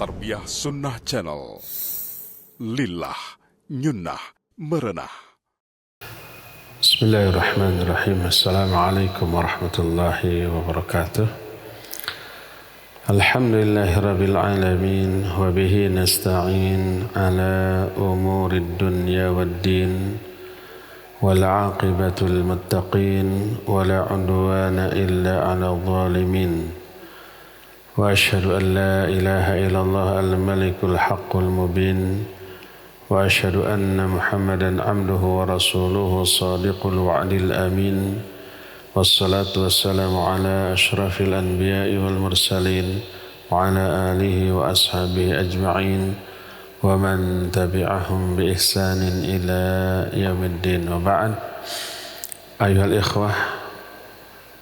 Tarbiyah Sunnah Channel. Lillah Nyunnah Merenah. Bismillahirrahmanirrahim. Assalamualaikum warahmatullahi wabarakatuh. Alhamdulillahirabbil alamin wa bihi nasta'in ala umurid dunya waddin wal 'aqibatul muttaqin wa la 'udwana illa 'alal zalimin. Wa asyhadu an la ilaha illallah al-malikul haqqul mubin wa asyhadu anna Muhammadan 'abduhu wa rasuluhu shadiqul wa'dil amin. Wassalatu wassalamu ala asyrafil anbiya'i wal mursalin wa ala alihi wa ashabihi ajma'in wa man tabi'ahum bi ihsanin ila yaumiddin. Wa ba'd. Ayuhal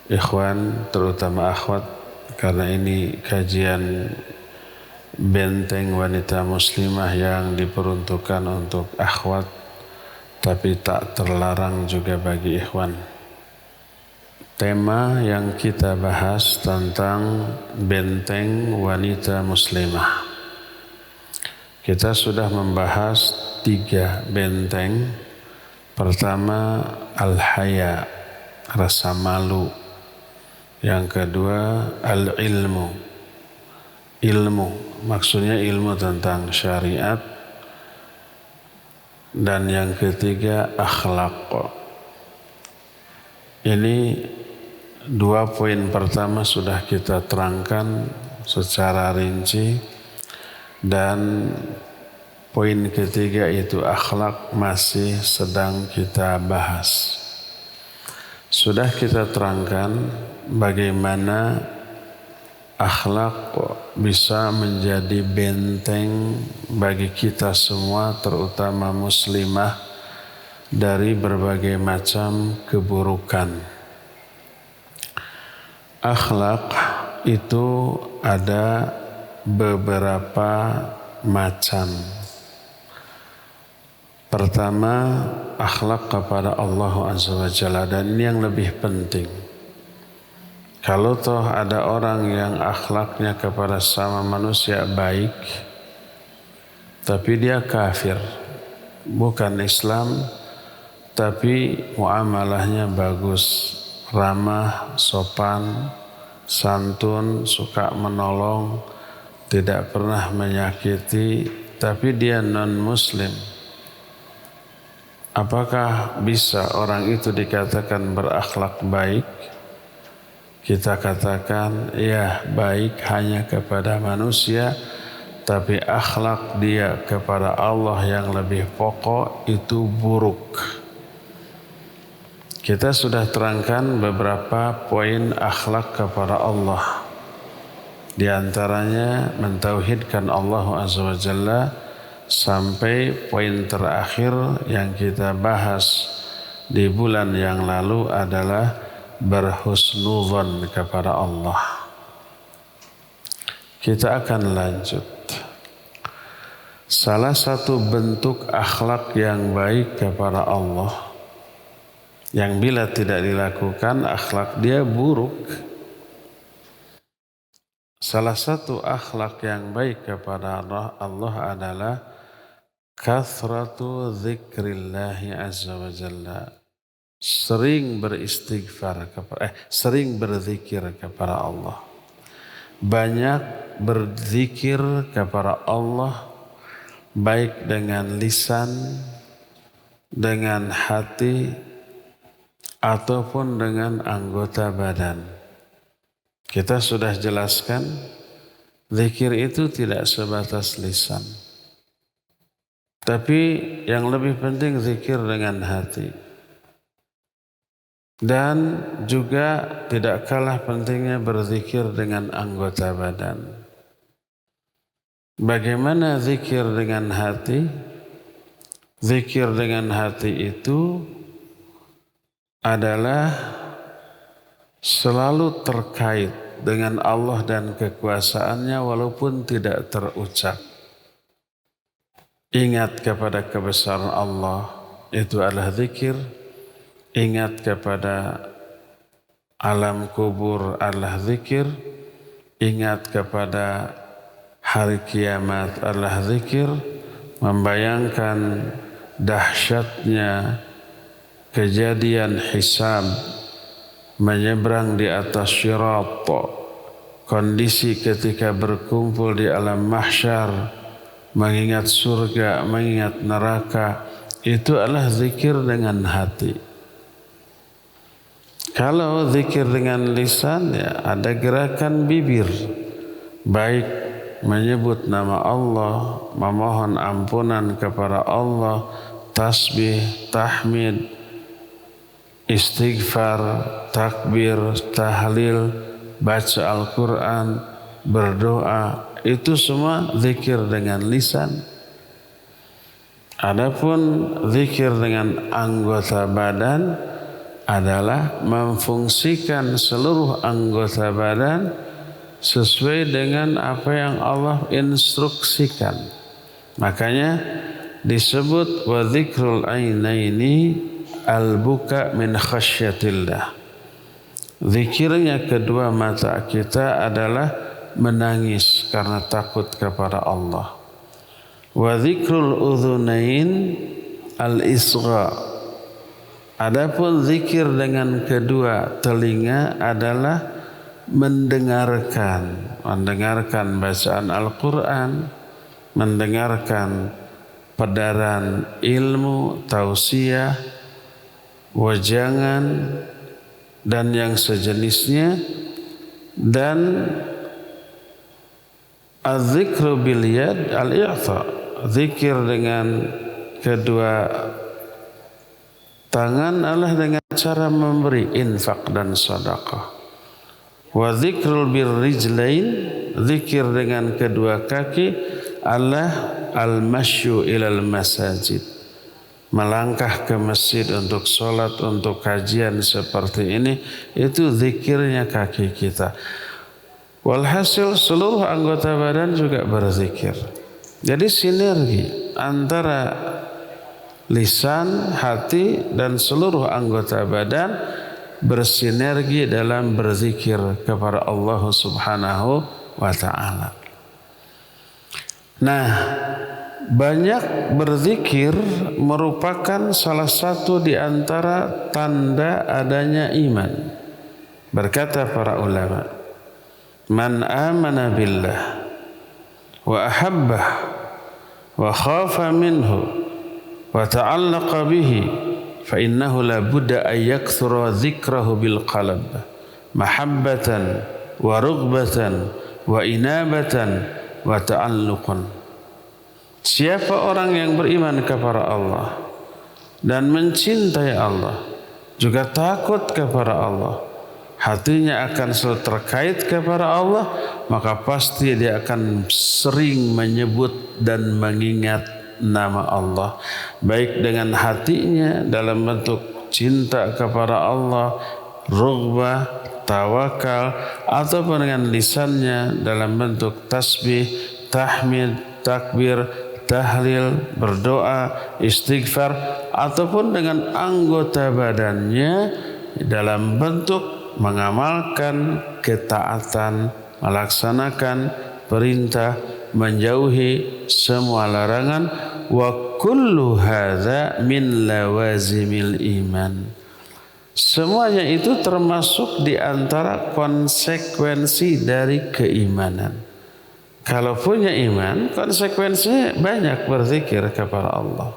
ikhwan, terutama akhwat, karena ini kajian benteng wanita muslimah yang diperuntukkan untuk akhwat, tapi tak terlarang juga bagi ikhwan. Tema yang kita bahas tentang benteng wanita muslimah. Kita sudah membahas 3 benteng. Pertama, al-haya, rasa malu. Yang kedua, al-ilmu, ilmu, maksudnya ilmu tentang syariat. Dan yang ketiga, akhlak. Ini 2 poin pertama sudah kita terangkan secara rinci, dan poin ketiga itu akhlak masih sedang kita bahas. Sudah kita terangkan bagaimana akhlak bisa menjadi benteng bagi kita semua, terutama muslimah, dari berbagai macam keburukan. Akhlak itu ada beberapa macam. Pertama, akhlak kepada Allah Azza wa Jalla, dan ini yang lebih penting. Kalau toh ada orang yang akhlaknya kepada sama manusia baik, tapi dia kafir, bukan Islam, tapi muamalahnya bagus, ramah, sopan, santun, suka menolong, tidak pernah menyakiti, tapi dia non-muslim. Apakah bisa orang itu dikatakan berakhlak baik? Kita katakan, ya, baik hanya kepada manusia, tapi akhlak dia kepada Allah yang lebih pokok itu buruk. Kita sudah terangkan beberapa poin akhlak kepada Allah. Di antaranya mentauhidkan Allah Azza wa Jalla, sampai poin terakhir yang kita bahas di bulan yang lalu adalah berhusnudzon kepada Allah. Kita akan lanjut. Salah satu bentuk akhlak yang baik kepada Allah, yang bila tidak dilakukan akhlak dia buruk. Salah satu akhlak yang baik kepada Allah adalah kathratu dzikrillahi azza wa jalla. Sering beristighfar sering berzikir kepada Allah. Banyak berzikir kepada Allah, baik dengan lisan, dengan hati, ataupun dengan anggota badan. Kita sudah jelaskan, zikir itu tidak sebatas lisan. Tapi yang lebih penting zikir dengan hati. Dan juga tidak kalah pentingnya berzikir dengan anggota badan. Bagaimana zikir dengan hati? Zikir dengan hati itu adalah selalu terkait dengan Allah dan kekuasaannya walaupun tidak terucap. Ingat kepada kebesaran Allah, itu adalah zikir. Ingat kepada alam kubur adalah zikir. Ingat kepada hari kiamat adalah zikir, membayangkan dahsyatnya kejadian hisab, menyeberang di atas syirat, kondisi ketika berkumpul di alam mahsyar, mengingat surga, mengingat neraka, itu adalah zikir dengan hati. Kalau zikir dengan lisan, ya ada gerakan bibir, baik menyebut nama Allah, memohon ampunan kepada Allah, tasbih, tahmid, istighfar, takbir, tahlil, baca Al-Quran, berdoa, itu semua zikir dengan lisan. Adapun zikir dengan anggota badan adalah memfungsikan seluruh anggota badan sesuai dengan apa yang Allah instruksikan. Makanya disebut wa dzikrul ainaini al-buka min khasyatillah. Zikirnya kedua mata kita adalah menangis karena takut kepada Allah. Wa dzikrul udhunain al-isgha. Adapun zikir dengan kedua telinga adalah mendengarkan bacaan Al-Quran, mendengarkan pedaran ilmu, tausiah, wajangan, dan yang sejenisnya. Dan az-zikru bil yad al-i'ta, zikir dengan kedua tangan adalah dengan cara memberi, infak dan sedekah. Wa dzikrul birrijlain, zikir dengan kedua kaki adalah al-masyu ilal masajid, melangkah ke masjid untuk sholat, untuk kajian seperti ini, itu zikirnya kaki kita. Walhasil seluruh anggota badan juga berzikir. Jadi sinergi antara lisan, hati, dan seluruh anggota badan bersinergi dalam berzikir kepada Allah Subhanahu wa ta'ala. Nah, banyak berzikir merupakan salah satu di antara tanda adanya iman. Berkata para ulama, man amana billah wa ahabbah wa khafa minhu wa ta'allaqa bihi fa innahu la budda an yakthura dzikrahu bil qalb mahabbatan wa rughbatan wa inabatan wa ta'alluqan. Siapa orang yang beriman kepada Allah dan mencintai Allah, juga takut kepada Allah, hatinya akan selalu terkait kepada Allah, maka pasti dia akan sering menyebut dan mengingat nama Allah, baik dengan hatinya dalam bentuk cinta kepada Allah, rughbah, tawakal, ataupun dengan lisannya dalam bentuk tasbih, tahmid, takbir, tahlil, berdoa, istighfar, ataupun dengan anggota badannya dalam bentuk mengamalkan ketaatan, melaksanakan perintah, menjauhi semua larangan. Wa kullu hadza min lawazimil iman. Semuanya itu termasuk di antara konsekuensi dari keimanan. Kalau punya iman, konsekuensinya banyak berzikir kepada Allah.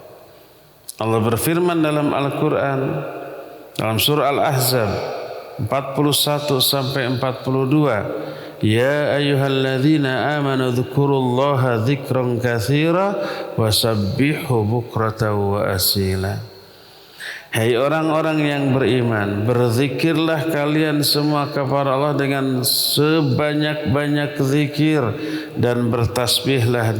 Allah berfirman dalam Al-Quran, dalam surah Al-Ahzab 41 sampai 42, Ya ayyuhalladzina amanu dzkurullaha dzikran katsira wasabbihu bukratan wa asila. Hai orang-orang yang beriman, berzikirlah kalian semua kepada Allah dengan sebanyak-banyak zikir, dan bertasbihlah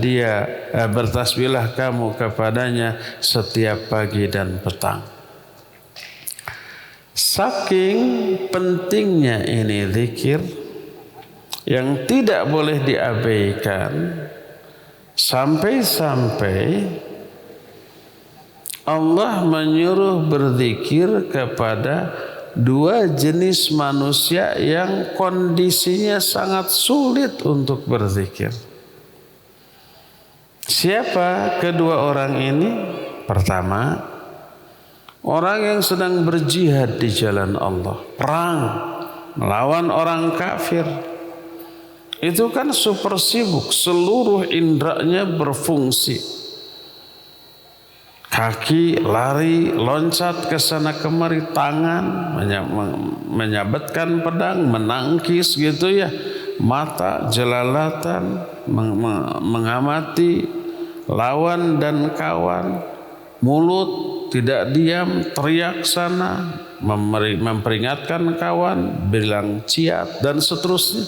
kamu kepadanya setiap pagi dan petang. Saking pentingnya ini zikir yang tidak boleh diabaikan, sampai-sampai Allah menyuruh berzikir kepada dua jenis manusia yang kondisinya sangat sulit untuk berzikir. Siapa kedua orang ini? Pertama, orang yang sedang berjihad di jalan Allah, perang melawan orang kafir. Itu kan super sibuk, seluruh indranya berfungsi. Kaki lari, loncat ke sana kemari, tangan menyabetkan pedang, menangkis gitu ya. Mata jelalatan, mengamati lawan dan kawan. Mulut tidak diam, teriak sana, memperingatkan kawan, bilang ciat dan seterusnya.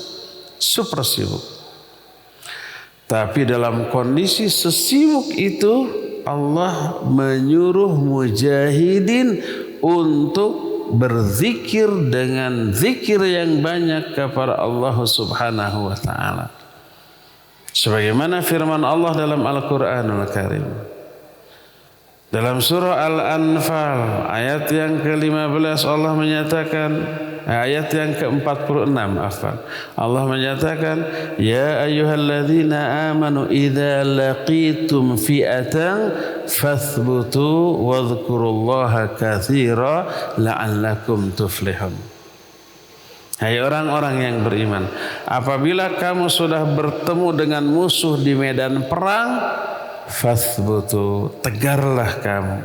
Super sibuk. Tapi dalam kondisi sesibuk itu, Allah menyuruh mujahidin untuk berzikir dengan zikir yang banyak kepada Allah Subhanahu wa taala. Sebagaimana firman Allah dalam Al-Qur'anul Karim. Dalam surah Al-Anfal ayat yang ke-15 Allah menyatakan, ayat yang ke-46 Allah menyatakan, ya ayyuhalladzina amanu idza laqitum fi'atan fathbutu wadhkurullaha katsira la'allakum tuflihun. Hai orang-orang yang beriman, apabila kamu sudah bertemu dengan musuh di medan perang, fathbutu, tegarlah kamu.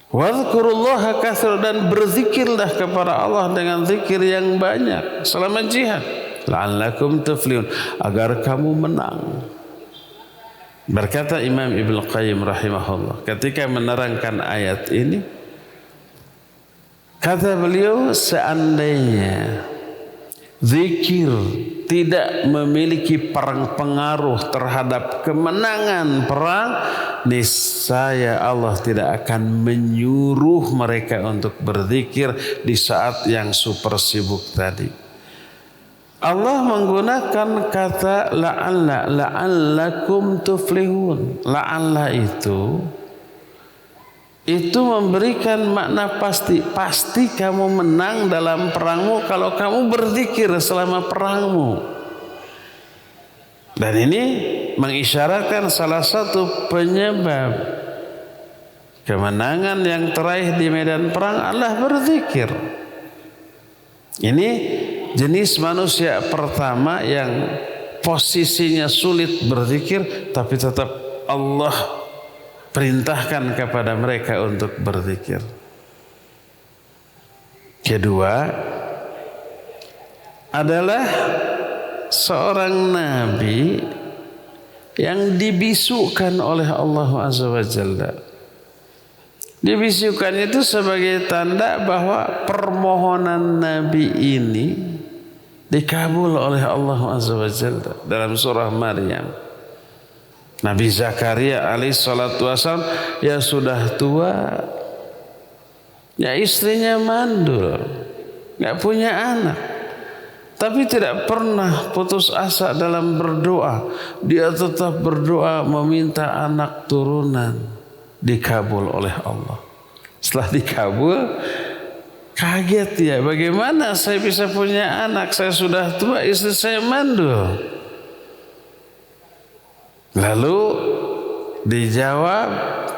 Wadhkurullaha katsira, dan berzikirlah kepada Allah dengan zikir yang banyak selama jihad. La'allakum tuflihun, agar kamu menang. Berkata Imam Ibnu Qayyim rahimahullah ketika menerangkan ayat ini, kata beliau, seandainya zikir tidak memiliki pengaruh terhadap kemenangan perang, niscaya Allah tidak akan menyuruh mereka untuk berzikir di saat yang super sibuk tadi. Allah menggunakan kata la'allakum tuflihun. La'alla itu memberikan makna pasti kamu menang dalam perangmu kalau kamu berzikir selama perangmu. Dan ini mengisyaratkan salah satu penyebab kemenangan yang teraih di medan perang adalah berzikir. Ini jenis manusia pertama yang posisinya sulit berzikir, tapi tetap Allah perintahkan kepada mereka untuk berzikir. Kedua adalah seorang nabi yang dibisukan oleh Allah Azza wa Jalla. Dibisukan itu sebagai tanda bahwa permohonan nabi ini dikabul oleh Allah Azza wa Jalla. Dalam surah Maryam, Nabi Zakaria alaihissalatu wassalam ya sudah tua, ya istrinya mandul, gak punya anak, tapi tidak pernah putus asa dalam berdoa. Dia tetap berdoa meminta anak turunan, dikabul oleh Allah. Setelah dikabul, kaget ya, bagaimana saya bisa punya anak, saya sudah tua, istri saya mandul. Lalu dijawab,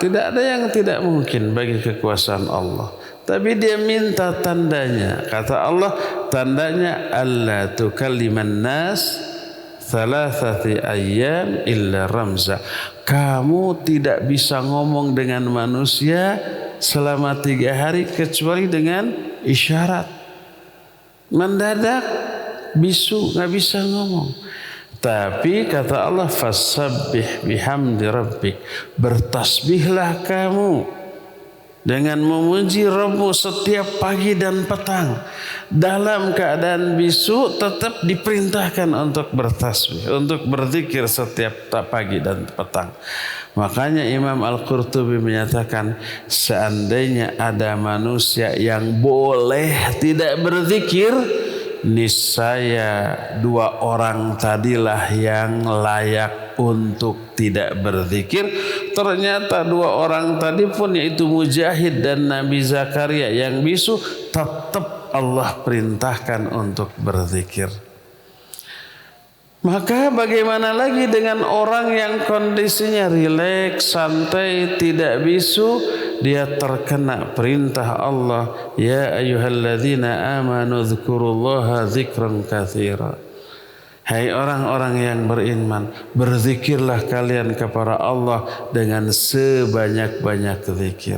tidak ada yang tidak mungkin bagi kekuasaan Allah. Tapi dia minta tandanya. Kata Allah, tandanya alla tukalliman nas thalathati ayyam illa ramza. Kamu tidak bisa ngomong dengan manusia selama 3 hari kecuali dengan isyarat. Mendadak bisu, nggak bisa ngomong. Tapi kata Allah, fasabbih bihamdi rabbik, bertasbihlah kamu dengan memuji Rabbmu setiap pagi dan petang. Dalam keadaan bisu tetap diperintahkan untuk bertasbih, untuk berzikir setiap pagi dan petang. Makanya Imam Al-Qurtubi menyatakan, seandainya ada manusia yang boleh tidak berzikir, niscaya 2 orang tadilah yang layak untuk tidak berzikir. Ternyata 2 orang tadi pun, yaitu Mujahid dan Nabi Zakaria yang bisu, tetap Allah perintahkan untuk berzikir. Maka bagaimana lagi dengan orang yang kondisinya rileks, santai, tidak bisu, dia terkena perintah Allah, ya ayyuhalladzina amanu dzkurullaha dzikran katsira. Hai orang-orang yang beriman, berzikirlah kalian kepada Allah dengan sebanyak-banyak zikir.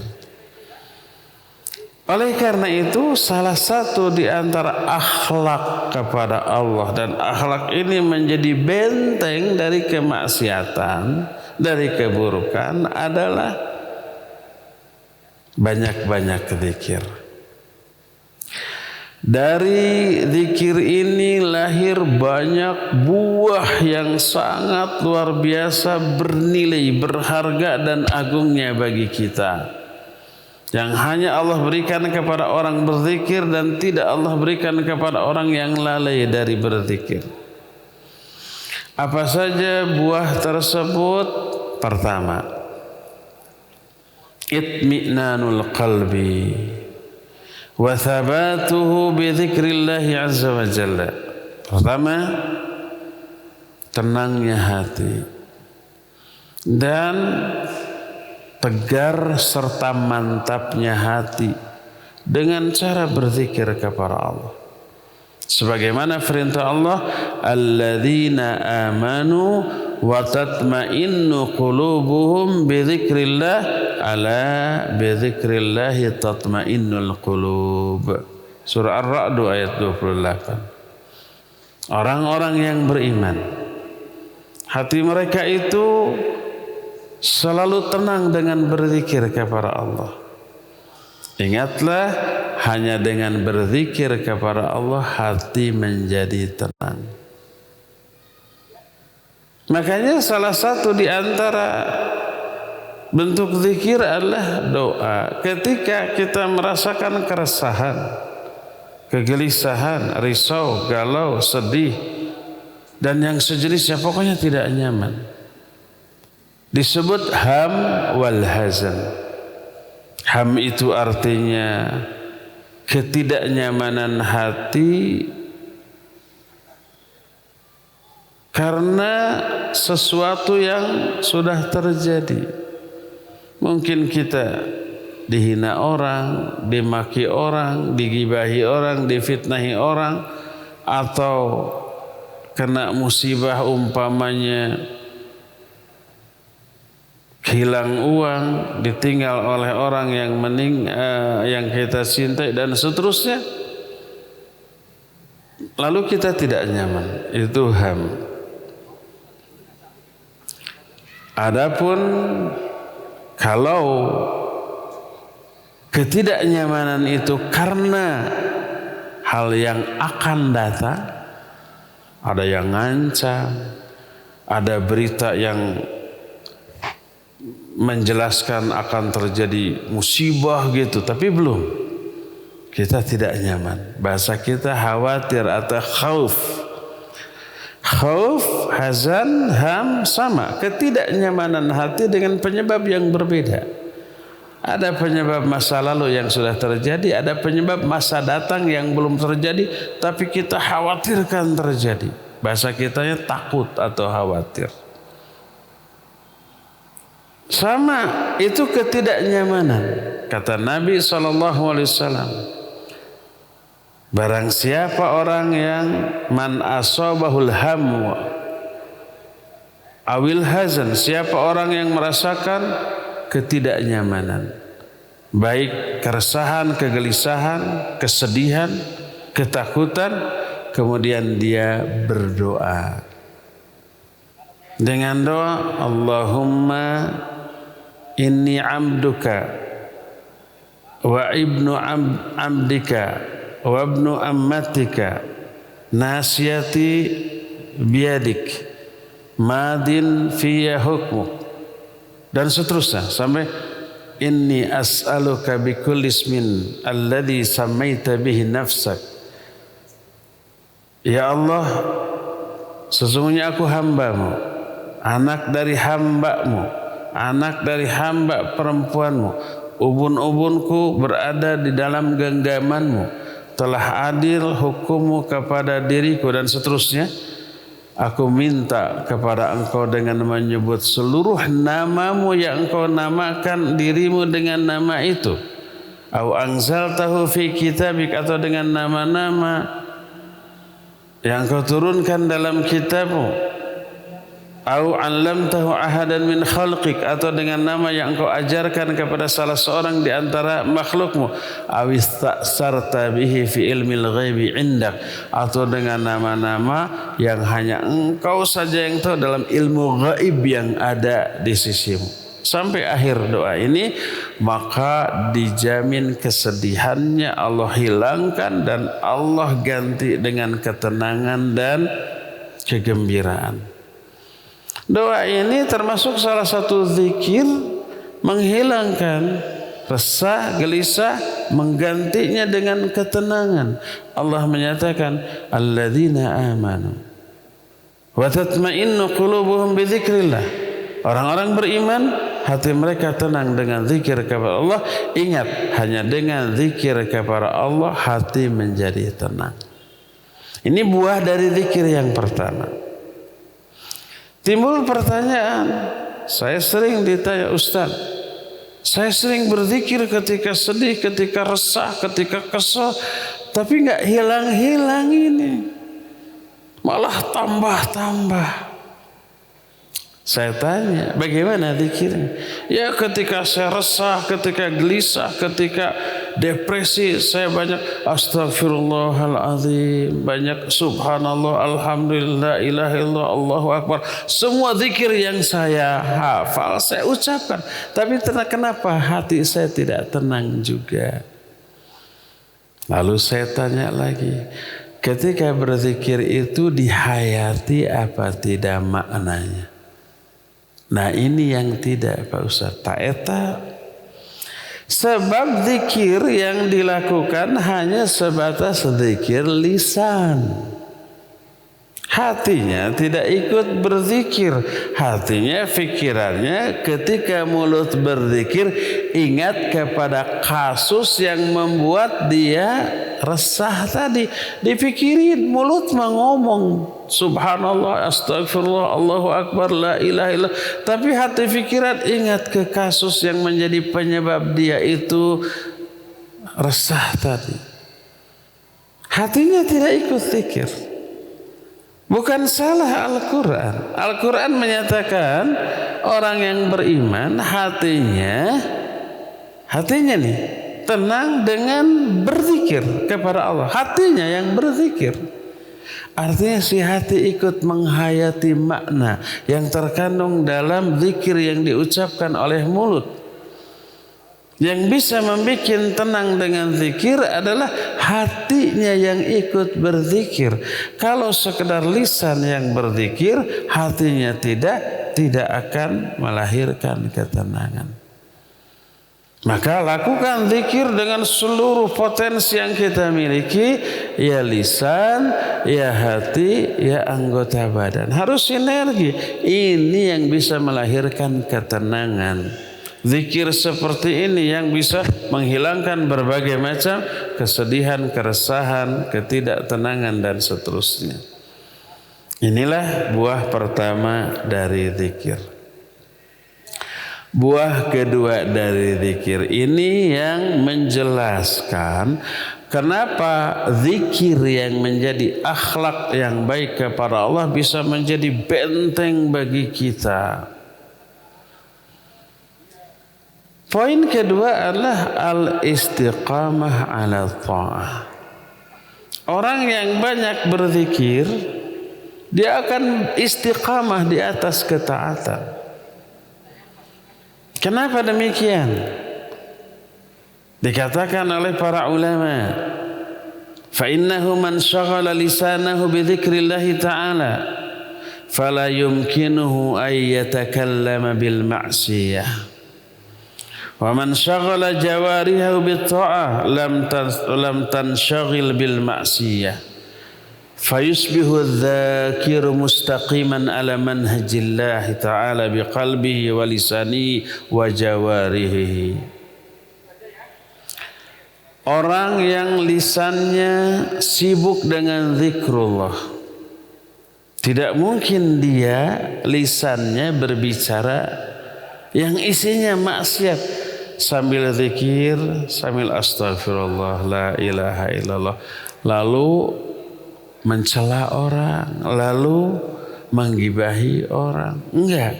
Oleh karena itu, salah satu di antara akhlak kepada Allah, dan akhlak ini menjadi benteng dari kemaksiatan, dari keburukan, adalah banyak-banyak zikir. Dari zikir ini lahir banyak buah yang sangat luar biasa, bernilai, berharga dan agungnya bagi kita, yang hanya Allah berikan kepada orang berzikir dan tidak Allah berikan kepada orang yang lalai dari berzikir. Apa saja buah tersebut? Pertama, itmi'nanul qalbi wa thabatuhu bi dzikrillahi azza wa jalla. Pertama, tenangnya hati dan tegar serta mantapnya hati dengan cara berzikir kepada Allah. Sebagaimana perintah Allah, alladzina amanu wa tatma'innu qulubuhum bi dzikrillah, ala bi dzikrillah tatma'innul qulub. Surah Ar-Ra'd ayat 28. Orang-orang yang beriman, hati mereka itu selalu tenang dengan berzikir kepada Allah. Ingatlah, hanya dengan berzikir kepada Allah hati menjadi tenang. Makanya salah satu di antara bentuk zikir adalah doa. Ketika kita merasakan keresahan, kegelisahan, risau, galau, sedih, dan yang sejenisnya, pokoknya tidak nyaman, disebut ham wal hazan. Ham itu artinya ketidaknyamanan hati karena sesuatu yang sudah terjadi. Mungkin kita dihina orang, dimaki orang, digibahi orang, difitnahi orang, atau kena musibah umpamanya hilang uang, ditinggal oleh orang yang yang kita cintai dan seterusnya, lalu kita tidak nyaman, itu ham. Adapun kalau ketidaknyamanan itu karena hal yang akan datang, ada yang ngancam, ada berita yang menjelaskan akan terjadi musibah gitu, tapi belum, kita tidak nyaman. Bahasa kita khawatir atau khauf. Khauf, hazan, ham sama, ketidaknyamanan hati dengan penyebab yang berbeda. Ada penyebab masa lalu yang sudah terjadi, ada penyebab masa datang yang belum terjadi, tapi kita khawatirkan terjadi. Bahasa kitanya takut atau khawatir. Sama, itu ketidaknyamanan. Kata Nabi SAW, barang siapa orang yang man asabahul hamu awil hazan, siapa orang yang merasakan ketidaknyamanan, baik keresahan, kegelisahan, kesedihan, ketakutan, kemudian dia berdoa dengan doa, Allahumma inni abduka wa ibnu abdika wa ibnu ammatika nasiyati biyadik madin fiyya hukmuk, dan seterusnya sampai inni as'aluka bikulli ismin alladhi samaita bihi nafsak. Ya Allah, sesungguhnya aku hambamu, anak dari hambamu, anak dari hamba perempuanmu, ubun-ubunku berada di dalam genggamanmu, telah adil hukummu kepada diriku, dan seterusnya. Aku minta kepada engkau dengan menyebut seluruh namamu yang engkau namakan dirimu dengan nama itu. Au anzaltahu fi kitabik, atau dengan nama-nama yang engkau turunkan dalam kitabmu. Au 'allamtahu ahadan min khalqik, atau dengan nama yang engkau ajarkan kepada salah seorang di antara makhlukmu. Aw istasarta bihi fi ilmil ghaibi indak, atau dengan nama-nama yang hanya engkau saja yang tahu dalam ilmu gaib yang ada di sisimu. Sampai akhir doa ini, maka dijamin kesedihannya Allah hilangkan dan Allah ganti dengan ketenangan dan kegembiraan. Doa ini termasuk salah satu zikir menghilangkan resah, gelisah, menggantinya dengan ketenangan. Allah menyatakan, alladzina amanu wa tatma'innu qulubuhum bi dzikrillah. Orang-orang beriman, hati mereka tenang dengan zikir kepada Allah. Ingat, hanya dengan zikir kepada Allah hati menjadi tenang. Ini buah dari zikir yang pertama. Timbul pertanyaan, saya sering ditanya, Ustaz, saya sering berzikir ketika sedih, ketika resah, ketika kesal, tapi nggak hilang-hilang ini, malah tambah-tambah. Saya tanya, bagaimana zikirnya? Ya, ketika saya resah, ketika gelisah, ketika depresi, saya banyak astagfirullahaladzim, banyak subhanallah, alhamdulillah, ilaha illallah, Allahu akbar. Semua zikir yang saya hafal, saya ucapkan. Tapi kenapa hati saya tidak tenang juga? Lalu saya tanya lagi, ketika berzikir itu dihayati apa tidak maknanya? Nah, ini yang tidak, Pak Ustaz. Tak eta. Sebab zikir yang dilakukan hanya sebatas zikir lisan. Hatinya tidak ikut berzikir. Hatinya, fikirannya ketika mulut berzikir ingat kepada kasus yang membuat dia resah tadi. Dipikirin, mulut ngomong subhanallah, astagfirullah, Allahu akbar, la ilaha illallah. Tapi hati fikiran ingat ke kasus yang menjadi penyebab dia itu resah tadi. Hatinya tidak ikut zikir. Bukan salah Al-Quran. Al-Quran menyatakan orang yang beriman hatinya nih tenang dengan berzikir kepada Allah. Hatinya yang berzikir. Artinya si hati ikut menghayati makna yang terkandung dalam zikir yang diucapkan oleh mulut. Yang bisa membuat tenang dengan zikir adalah hatinya yang ikut berzikir. Kalau sekedar lisan yang berzikir, hatinya tidak akan melahirkan ketenangan. Maka lakukan zikir dengan seluruh potensi yang kita miliki, ya lisan, ya hati, ya anggota badan. Harus sinergi. Ini yang bisa melahirkan ketenangan. Zikir seperti ini yang bisa menghilangkan berbagai macam kesedihan, keresahan, ketidaktenangan dan seterusnya. Inilah buah pertama dari zikir. Buah kedua dari zikir ini yang menjelaskan kenapa zikir yang menjadi akhlak yang baik kepada Allah bisa menjadi benteng bagi kita. Poin kedua adalah al-istiqamah ala ta'ah. Orang yang banyak berzikir, dia akan istiqamah di atas ketaatan. Kenapa demikian? Dikatakan oleh para ulama, fa innahu man syaghala lisanahu bi dzikrillahi ta'ala fala yumkinuhu ay yatakallama bil ma'siyah. Wa man syaghala jawarihahu bit ta'ah lam tanshaghil bil ma'siyah. Fayusbihu adh-dhakiru mustaqiman ala manhajillahi ta'ala biqalbihi wa lisanihi wa jawarihi. Orang yang lisannya sibuk dengan zikrullah, Tidak mungkin dia lisannya berbicara yang isinya maksiat sambil zikir, sambil astagfirullah, la ilaha illallah, lalu mencela orang, lalu menggibahi orang. Enggak.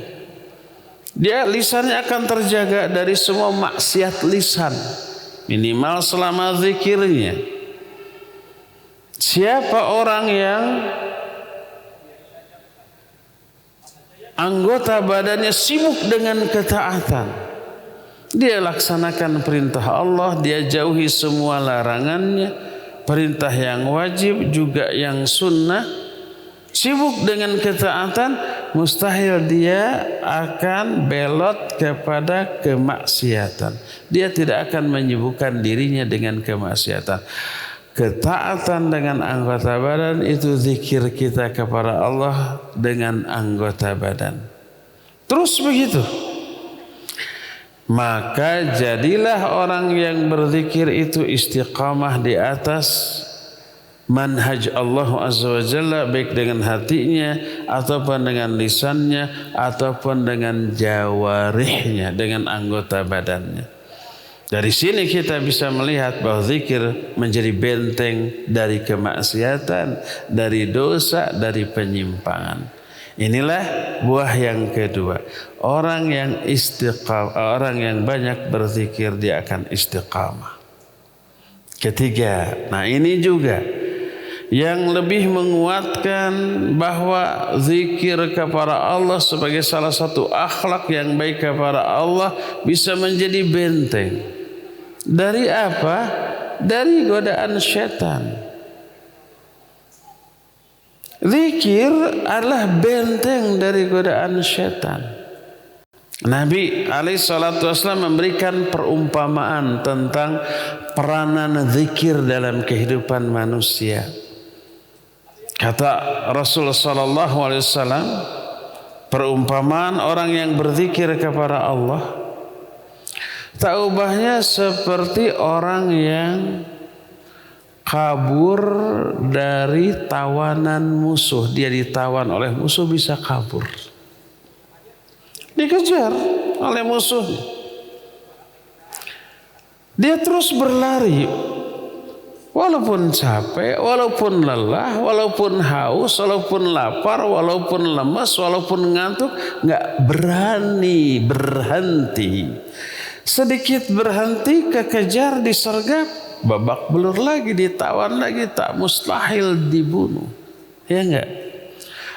Dia lisannya akan terjaga dari semua maksiat lisan, minimal selama zikirnya. Siapa orang yang anggota badannya sibuk dengan ketaatan, dia laksanakan perintah Allah, dia jauhi semua larangannya, perintah yang wajib juga yang sunnah, sibuk dengan ketaatan, mustahil dia akan belot kepada kemaksiatan. Dia tidak akan menyibukkan dirinya dengan kemaksiatan. Ketaatan dengan anggota badan itu zikir kita kepada Allah dengan anggota badan. Terus begitu. Maka jadilah orang yang berzikir itu istiqamah di atas manhaj Allah Azza wa Jalla, baik dengan hatinya ataupun dengan lisannya ataupun dengan jawarihnya, dengan anggota badannya. Dari sini kita bisa melihat bahwa zikir menjadi benteng dari kemaksiatan, dari dosa, dari penyimpangan. Inilah buah yang kedua. Orang yang istiqamah, orang yang banyak berzikir dia akan istiqamah. Ketiga, nah ini juga yang lebih menguatkan bahwa zikir kepada Allah sebagai salah satu akhlak yang baik kepada Allah bisa menjadi benteng. Dari apa? Dari godaan syaitan. Zikir adalah benteng dari godaan syaitan. Nabi SAW memberikan perumpamaan tentang peranan zikir dalam kehidupan manusia. Kata Rasulullah SAW, perumpamaan orang yang berzikir kepada Allah tak ubahnya seperti orang yang kabur dari tawanan musuh. Dia ditawan oleh musuh, bisa kabur. Dikejar oleh musuh. Dia terus berlari. Walaupun capek, walaupun lelah, walaupun haus, walaupun lapar, walaupun lemas, walaupun ngantuk, nggak berani berhenti. Sedikit berhenti, kekejar, disergap, babak belur lagi, ditawan lagi, tak mustahil dibunuh. Ya enggak?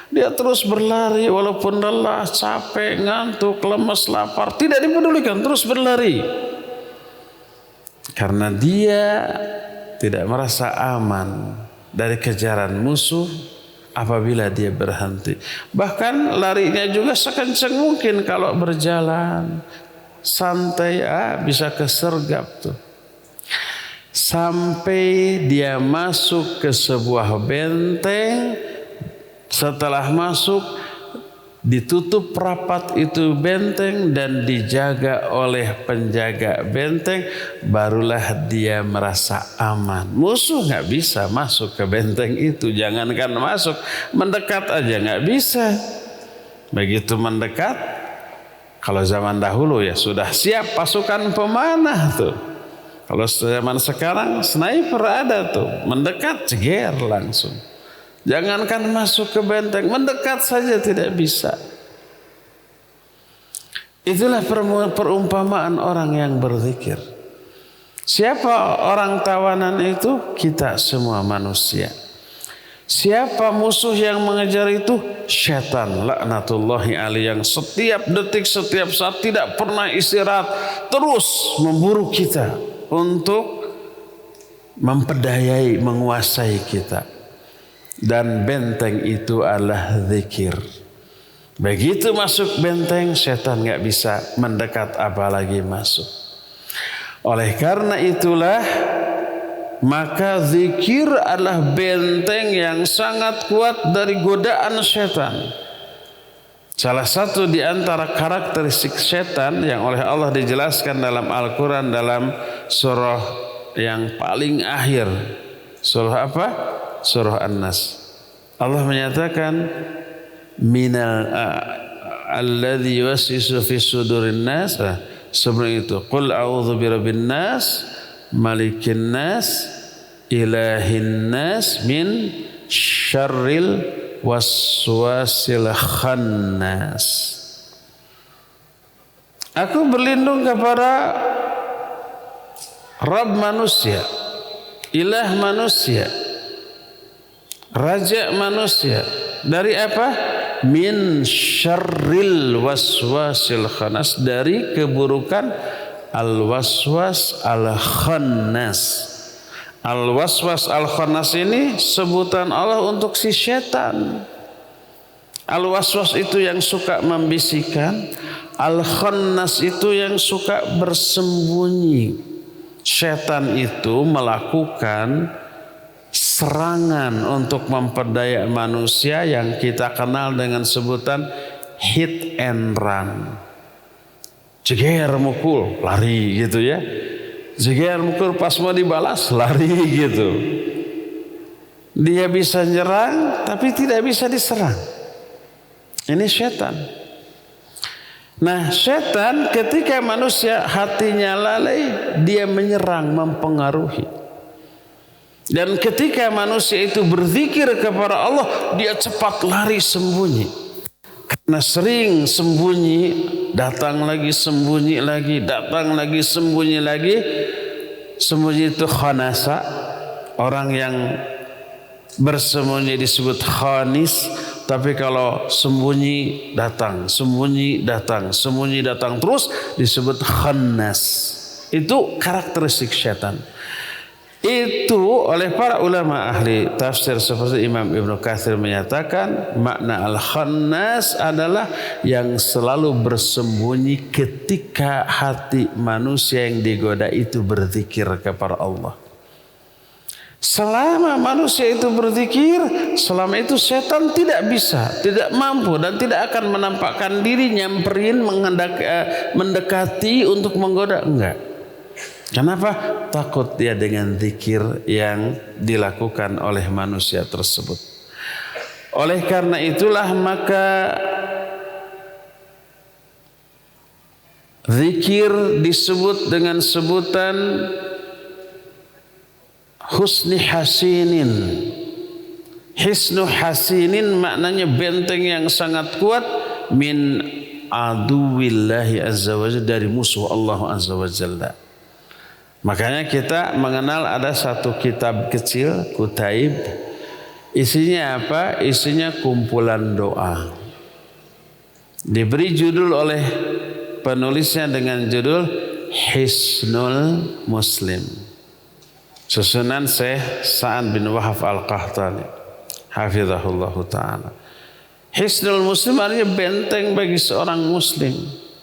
Dia terus berlari walaupun lelah, capek, ngantuk, lemas, lapar, tidak dipedulikan, terus berlari. Karena dia tidak merasa aman dari kejaran musuh apabila dia berhenti. Bahkan larinya juga sekencang mungkin kalau berjalan. Santai, bisa kesergap tuh. Sampai dia masuk ke sebuah benteng. Setelah masuk, ditutup rapat itu benteng dan dijaga oleh penjaga benteng, barulah dia merasa aman. Musuh nggak bisa masuk ke benteng itu. Jangankan masuk, mendekat aja nggak bisa. Begitu mendekat, kalau zaman dahulu ya sudah siap pasukan pemanah tuh. Kalau zaman sekarang sniper ada tuh, mendekat ceger langsung. Jangankan masuk ke benteng, mendekat saja tidak bisa. Itulah perumpamaan orang yang berzikir. Siapa orang tawanan itu? Kita semua manusia. Siapa musuh yang mengejar itu? Syaitan laknatullahi alaihi, yang setiap detik, setiap saat tidak pernah istirahat, terus memburu kita untuk memperdayai, menguasai kita. Dan benteng itu adalah zikir. Begitu masuk benteng, syaitan nggak bisa mendekat apalagi masuk. Oleh karena itulah, maka zikir adalah benteng yang sangat kuat dari godaan syaitan. Salah satu di antara karakteristik syaitan yang oleh Allah dijelaskan dalam Al-Quran dalam surah yang paling akhir. Surah apa? Surah An-Nas. Allah menyatakan minal alladzi yuwaswisu fi sudurin nas. Sebelum itu qul a'udzu birabbin nas malikin nas ilahin nas min syarril waswasil khannas. Aku berlindung kepada Rabb manusia, ilah manusia, raja manusia. Dari apa? Min syarril waswasil khannas, dari keburukan al-waswas al-khannas. Al-waswas al-khannas ini sebutan Allah untuk si setan. Al-waswas itu yang suka membisikkan, al-khannas itu yang suka bersembunyi. Setan itu melakukan serangan untuk memperdaya manusia yang kita kenal dengan sebutan hit and run. Jeger mukul, lari gitu ya. Jeger mukul pas mau dibalas, lari gitu. Dia bisa nyerang tapi tidak bisa diserang. Ini setan. Nah, setan ketika manusia hatinya lalai, dia menyerang, mempengaruhi. Dan ketika manusia itu berzikir kepada Allah, dia cepat lari sembunyi. Karena sering sembunyi, datang lagi sembunyi lagi, datang lagi sembunyi lagi. Sembunyi itu khanasa. Orang yang bersembunyi disebut khanis. Tapi kalau sembunyi datang, sembunyi datang, sembunyi datang terus disebut khannas. Itu karakteristik setan. Itu oleh para ulama ahli tafsir seperti Imam Ibnu Katsir menyatakan makna al-khannas adalah yang selalu bersembunyi ketika hati manusia yang digoda itu berzikir kepada Allah. Selama manusia itu berzikir, selama itu setan tidak bisa, tidak mampu dan tidak akan menampakkan diri nyamperin, mendekati untuk menggoda, enggak. Kenapa? Takut dia dengan zikir yang dilakukan oleh manusia tersebut. Oleh karena itulah maka zikir disebut dengan sebutan husni hasinin. Hisnu hasinin maknanya benteng yang sangat kuat min aduwillahi azza wa jalla, dari musuh Allah azza wa jalla. Makanya kita mengenal ada satu kitab kecil, Kutaib. Isinya apa? Isinya kumpulan doa. Diberi judul oleh penulisnya dengan judul Hisnul Muslim. Susunan Syekh Sa'ad bin Wahab Al-Qahtani, hafizahullah ta'ala. Hisnul Muslim artinya benteng bagi seorang muslim.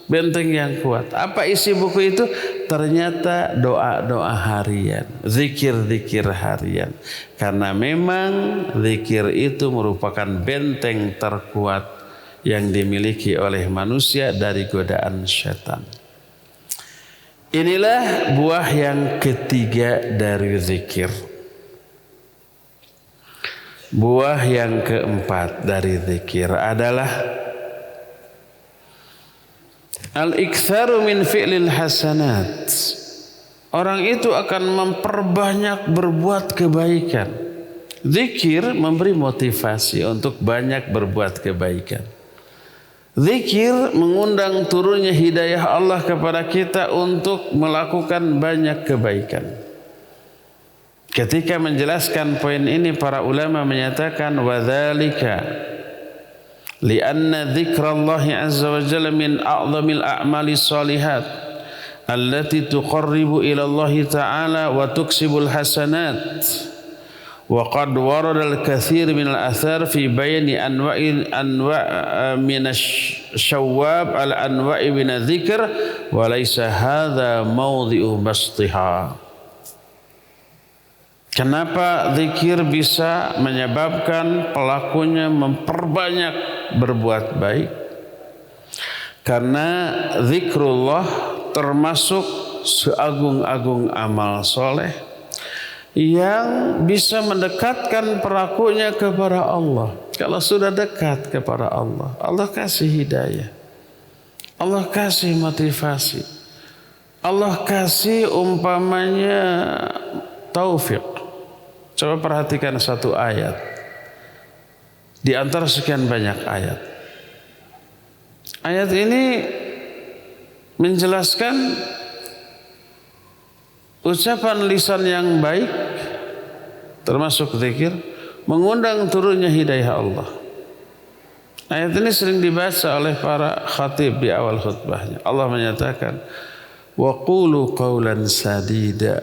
Benteng yang kuat. Apa isi buku itu? Ternyata doa-doa harian, zikir-zikir harian. Karena memang zikir itu merupakan benteng terkuat yang dimiliki oleh manusia dari godaan syaitan. Inilah buah yang ketiga dari zikir. Buah yang keempat dari zikir adalah al-iktsaru min fi'lil hasanat. Orang itu akan memperbanyak berbuat kebaikan. Zikir memberi motivasi untuk banyak berbuat kebaikan. Zikir mengundang turunnya hidayah Allah kepada kita untuk melakukan banyak kebaikan. Ketika menjelaskan poin ini, para ulama menyatakan wadzalika lianna dzikrallahi azza wa jalla min a'zamil a'mali shalihat allati tuqarribu ila Allah ta'ala wa tuksibul hasanat. Wa qad warada al-katsir min al-athar fi bayani anwa' min asy-syawwab al-anwa'i min adh-dzikr wa laysa hadha mawdhi'u bastiha. Kenapa zikir bisa menyebabkan pelakunya memperbanyak berbuat baik? Karena zikrullah termasuk seagung-agung amal soleh yang bisa mendekatkan pelakunya kepada Allah. Kalau sudah dekat kepada Allah, Allah kasih hidayah, Allah kasih motivasi, Allah kasih umpamanya taufik. Coba perhatikan satu ayat di antara sekian banyak ayat. Ayat ini menjelaskan ucapan lisan yang baik termasuk zikir mengundang turunnya hidayah Allah. Ayat ini sering dibaca oleh para khatib di awal khutbahnya. Allah menyatakan, wa qulu qawlan sadida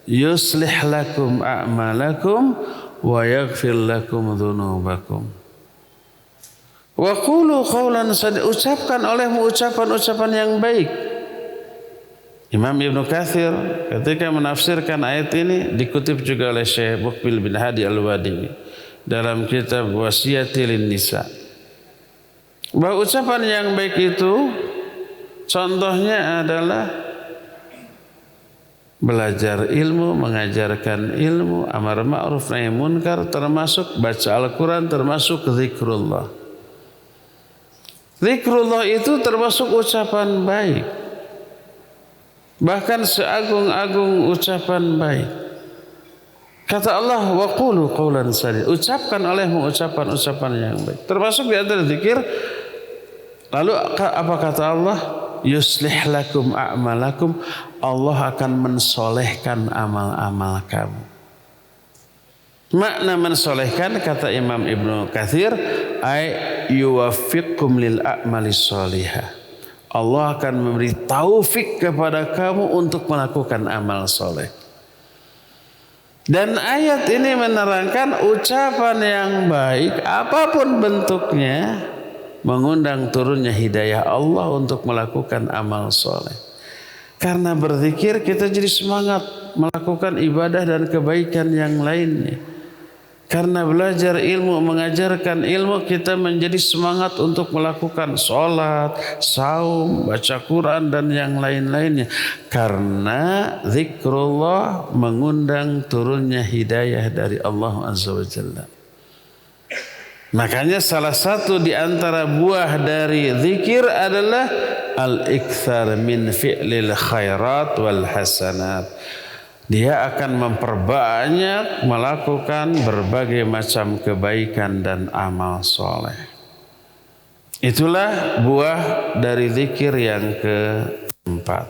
yuslih lakum a'malakum wa yaghfir lakum dzunubakum. Wa qulu qawlan sadida, ucapkan olehmu ucapan-ucapan yang baik. Imam Ibnu Katsir ketika menafsirkan ayat ini dikutip juga oleh Syekh Muqbil bin Hadi Al-Wadi dalam kitab Wasiyatil Nisa. Bahwa ucapan yang baik itu contohnya adalah belajar ilmu, mengajarkan ilmu, amar ma'ruf nahi munkar, termasuk baca Al-Quran, termasuk zikrullah. Zikrullah itu termasuk ucapan baik. Bahkan seagung-agung ucapan baik. Kata Allah, wa qulu qawlan sadid, ucapkan olehmu ucapan-ucapan yang baik. Termasuk di antara zikir. Lalu apa kata Allah? Yuslih lakum a'malakum, Allah akan mensolehkan amal-amal kamu. Makna mensolehkan kata Imam Ibnu Katsir, ay yuwaffiqkum lil a'malis sholihah. Allah akan memberi taufik kepada kamu untuk melakukan amal soleh. Dan ayat ini menerangkan ucapan yang baik apapun bentuknya mengundang turunnya hidayah Allah untuk melakukan amal soleh. Karena berzikir kita jadi semangat melakukan ibadah dan kebaikan yang lainnya. Karena belajar ilmu, mengajarkan ilmu, kita menjadi semangat untuk melakukan sholat, saum, baca Quran dan yang lain-lainnya. Karena zikrullah mengundang turunnya hidayah dari Allah Azza wa Jalla. Makanya salah satu di antara buah dari zikir adalah al-ikthar min fi'lil khairat wal hasanat. Dia akan memperbanyak melakukan berbagai macam kebaikan dan amal soleh. Itulah buah dari zikir yang keempat.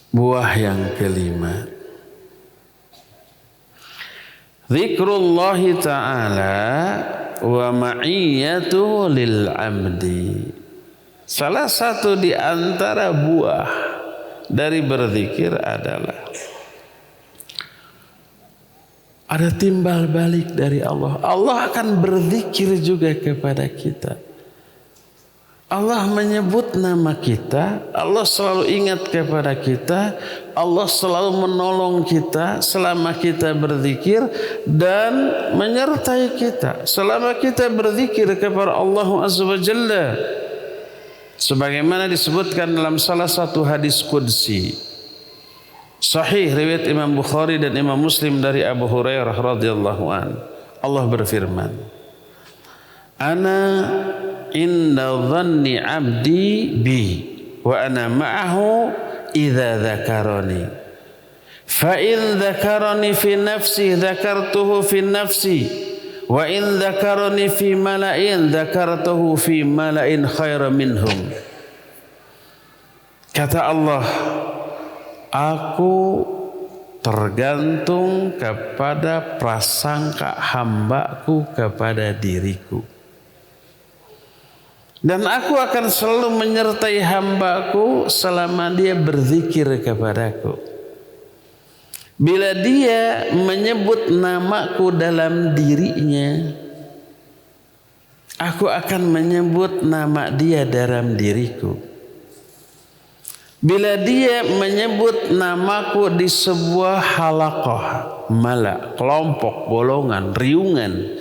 Buah yang kelima. Zikrullahi ta'ala wa ma'iyyatu lil amdi. Salah satu di antara buah dari berzikir adalah ada timbal balik dari Allah. Allah akan berzikir juga kepada kita. Allah menyebut nama kita, Allah selalu ingat kepada kita, Allah selalu menolong kita selama kita berzikir dan menyertai kita selama kita berzikir kepada Allah Azza wa Jalla. Sebagaimana disebutkan dalam salah satu hadis qudsi sahih riwayat Imam Bukhari dan Imam Muslim dari Abu Hurairah radhiyallahu an. Allah berfirman, "Ana inda dhanni 'abdi bi wa ana ma'ahu idza dzakarani. Fa in dzakarani fi nafsi dzakartuhu fi nafsi. Wa in dzakarani fi mala'in dzakartuhu fi mala'in khairan minhum." Kata Allah, aku tergantung kepada prasangka hambaku kepada diriku. Dan aku akan selalu menyertai hambaku selama dia berzikir kepadaku. Bila dia menyebut namaku dalam dirinya, aku akan menyebut nama dia dalam diriku. Bila dia menyebut namaku di sebuah halaqah, malak, kelompok, golongan, riungan,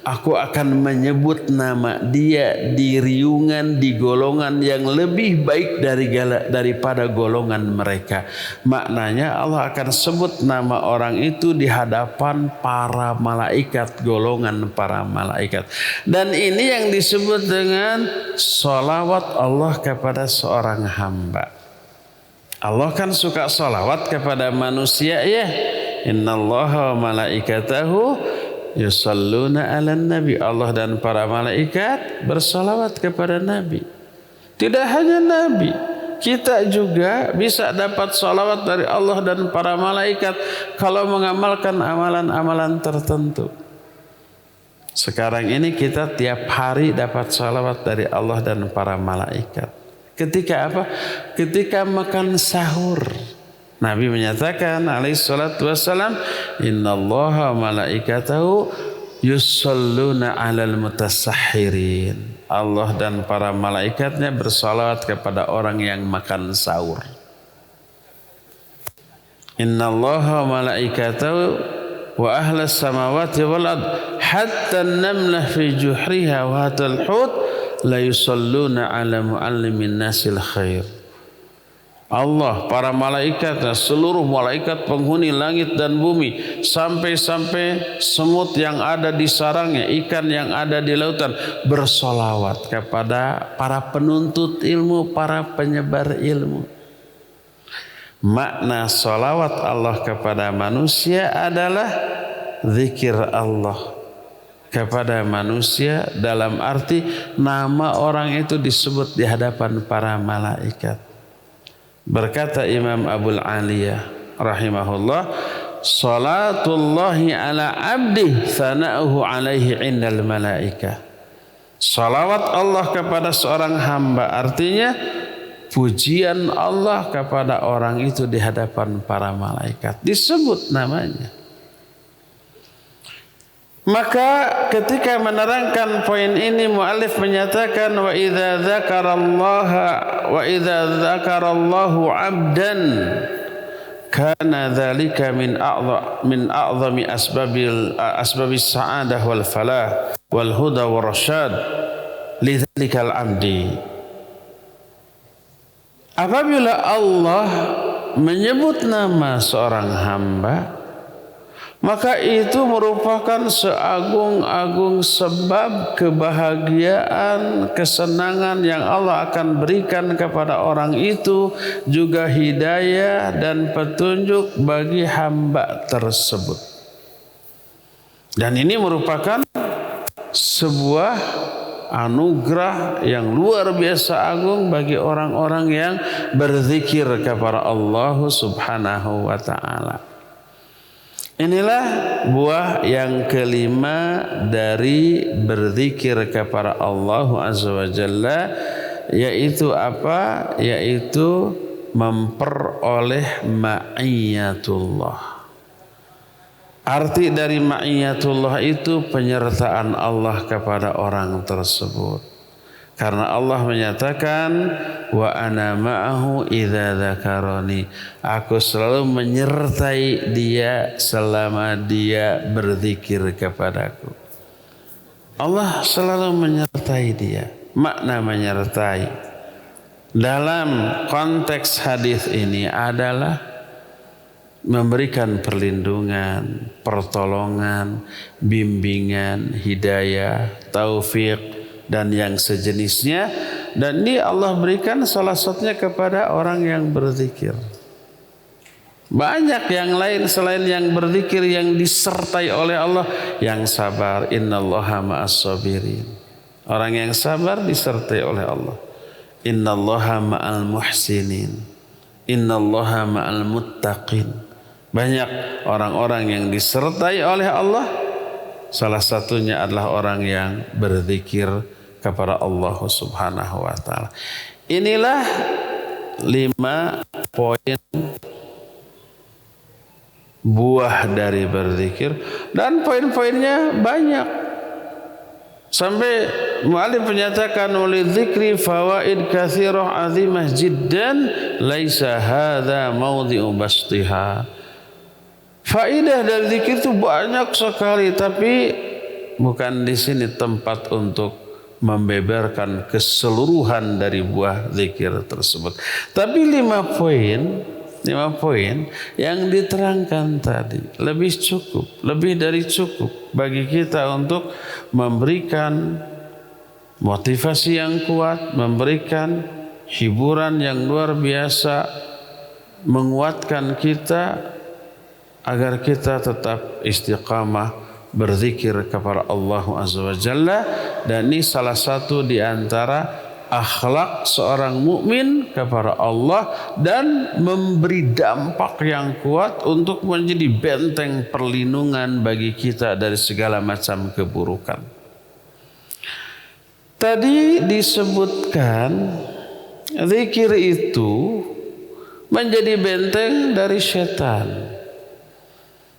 aku akan menyebut nama dia di riungan, di golongan yang lebih baik daripada golongan mereka. Maknanya Allah akan sebut nama orang itu di hadapan para malaikat, golongan para malaikat. Dan ini yang disebut dengan sholawat Allah kepada seorang hamba. Allah kan suka sholawat kepada manusia ya. Innallaha wa malaikatahu yusalluna ala nabi. Allah dan para malaikat bersalawat kepada Nabi. Tidak hanya Nabi, kita juga bisa dapat salawat dari Allah dan para malaikat kalau mengamalkan amalan-amalan tertentu. Sekarang ini kita tiap hari dapat salawat dari Allah dan para malaikat. Ketika apa? Ketika makan sahur. Nabi menyatakan alaihi salatu wassalam, innallaha malaikatahu yusalluna 'alal mutasahhirin. Allah dan para malaikatnya bersalawat kepada orang yang makan sahur. Innallaha malaikatahu wa ahlas samawati wal ard hatta an-namlah fi juhriha wa hatal hut la yusalluna 'ala muallimin nasil khair. Allah, para malaikatnya, seluruh malaikat penghuni langit dan bumi, sampai-sampai semut yang ada di sarangnya, ikan yang ada di lautan, bersolawat kepada para penuntut ilmu, para penyebar ilmu. Makna solawat Allah kepada manusia adalah zikir Allah kepada manusia, dalam arti nama orang itu disebut di hadapan para malaikat. Berkata Imam Abul Aliyah rahimahullah, salatullahi ala abdi thana'uhu alaihi indal malaikah. Salawat Allah kepada seorang hamba artinya pujian Allah kepada orang itu di hadapan para malaikat, disebut namanya. Maka ketika menerangkan poin ini, muallif menyatakan wa idza dzakarallahu 'abdan kana dzalika min a'zami asbabis sa'adah wal falah wal huda war rasyad lidzalikal 'abdi. Apabila Allah menyebut nama seorang hamba, maka itu merupakan seagung-agung sebab kebahagiaan, kesenangan yang Allah akan berikan kepada orang itu, juga hidayah dan petunjuk bagi hamba tersebut. Dan ini merupakan sebuah anugerah yang luar biasa agung bagi orang-orang yang berzikir kepada Allah Subhanahu wa ta'ala. Inilah buah yang kelima dari berzikir kepada Allah Azza wa Jalla, yaitu apa? Yaitu memperoleh ma'iyatullah. Arti dari ma'iyatullah itu penyertaan Allah kepada orang tersebut. Karena Allah menyatakan wa ana ma'ahu idza dzakarani. Aku selalu menyertai dia selama dia berzikir kepadaku. Allah selalu menyertai dia. Makna menyertai dalam konteks hadis ini adalah memberikan perlindungan, pertolongan, bimbingan, hidayah, taufik dan yang sejenisnya. Dan ini Allah berikan salah satunya kepada orang yang berzikir. Banyak yang lain selain yang berzikir yang disertai oleh Allah, yang sabar, innallaha ma'as sabirin. Orang yang sabar disertai oleh Allah. Innallaha ma'al muhsinin, innallaha ma'al muttaqin. Banyak orang-orang yang disertai oleh Allah, salah satunya adalah orang yang berzikir kepada Allah Subhanahu wa ta'ala. Inilah 5 poin buah dari berzikir, dan poin-poinnya banyak. Sampai mu'alif menyatakan oleh zikri fawaid katsirah azimah jiddan laisa hadza mawdhi'u bastiha. Faidah dari zikir itu banyak sekali, tapi bukan di sini tempat untuk membeberkan keseluruhan dari buah zikir tersebut. Tapi 5 poin yang diterangkan tadi lebih cukup, lebih dari cukup bagi kita untuk memberikan motivasi yang kuat, memberikan hiburan yang luar biasa, menguatkan kita agar kita tetap istiqamah berzikir kepada Allah Azza wa Jalla. Dan ini salah satu di antara akhlak seorang mukmin kepada Allah dan memberi dampak yang kuat untuk menjadi benteng perlindungan bagi kita dari segala macam keburukan. Tadi disebutkan zikir itu menjadi benteng dari setan,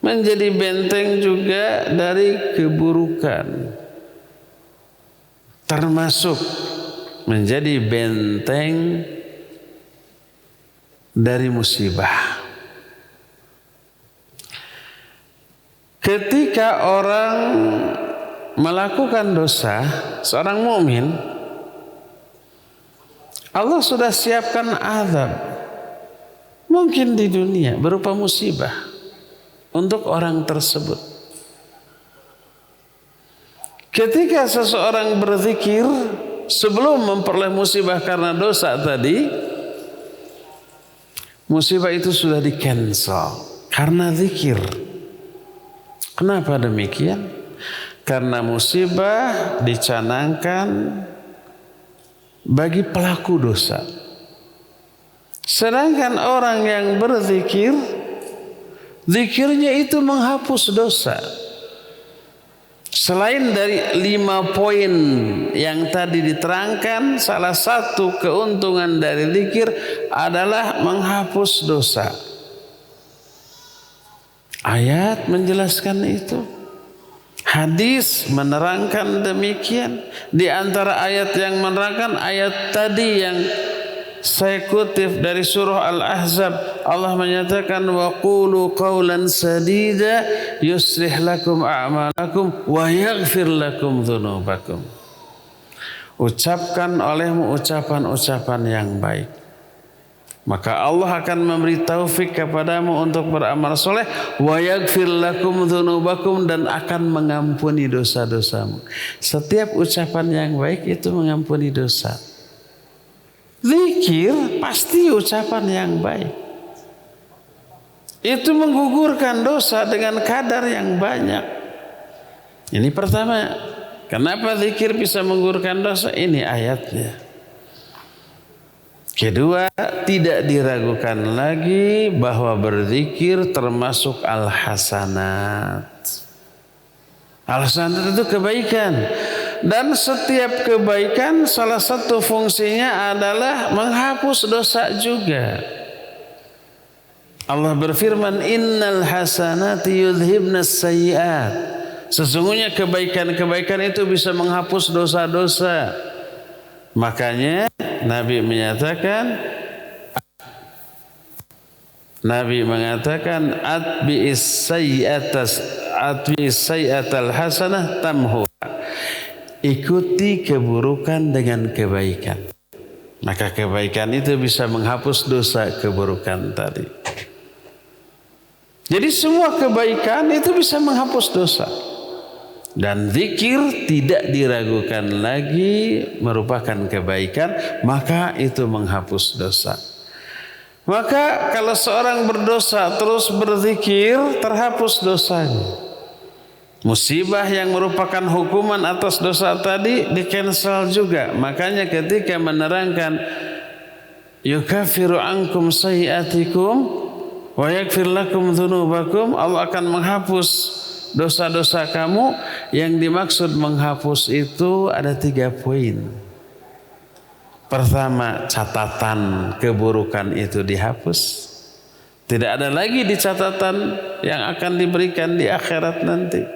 menjadi benteng juga dari keburukan, termasuk menjadi benteng dari musibah. Ketika orang melakukan dosa, seorang mukmin, Allah sudah siapkan azab, mungkin di dunia berupa musibah untuk orang tersebut. Ketika seseorang berzikir sebelum memperoleh musibah karena dosa tadi, musibah itu sudah di-cancel karena zikir. Kenapa demikian? Karena musibah dicanangkan bagi pelaku dosa. Sedangkan orang yang berzikir, zikirnya itu menghapus dosa. Selain dari 5 poin yang tadi diterangkan, salah satu keuntungan dari zikir adalah menghapus dosa. Ayat menjelaskan itu. Hadis menerangkan demikian. Di antara ayat yang menerangkan, ayat tadi yang saya kutip dari surah Al-Ahzab, Allah menyatakan wa qulu qawlan sadida yuslih lakum a'malakum wa yaghfir lakum dzunubakum. Ucapkan olehmu ucapan-ucapan yang baik, maka Allah akan memberi taufik kepadamu untuk beramal soleh, wa yaghfir lakum dzunubakum, dan akan mengampuni dosa-dosamu. Setiap ucapan yang baik itu mengampuni dosa. Zikir pasti ucapan yang baik. Itu menggugurkan dosa dengan kadar yang banyak. Ini pertama. Kenapa zikir bisa menggugurkan dosa? Ini ayatnya. Kedua, tidak diragukan lagi bahwa berzikir termasuk al-hasanat. Al-hasanat itu kebaikan. Dan setiap kebaikan salah satu fungsinya adalah menghapus dosa juga. Allah berfirman, innal hasanati yudhibnas sayyi'at. Sesungguhnya kebaikan-kebaikan itu bisa menghapus dosa-dosa. Makanya Nabi mengatakan atbi'is sayyi'atal hasanah tamhu. Ikuti keburukan dengan kebaikan, maka kebaikan itu bisa menghapus dosa keburukan tadi. Jadi semua kebaikan itu bisa menghapus dosa. Dan zikir tidak diragukan lagi merupakan kebaikan, maka itu menghapus dosa. Maka kalau seorang berdosa terus berzikir, terhapus dosanya. Musibah yang merupakan hukuman atas dosa tadi di-cancel juga. Makanya ketika menerangkan yukaffiru ankum sayyi'atikum wa yaghfir lakum dzunubakum, Allah akan menghapus dosa-dosa kamu. Yang dimaksud menghapus itu ada 3 poin. Pertama, catatan keburukan itu dihapus. Tidak ada lagi di catatan yang akan diberikan di akhirat nanti.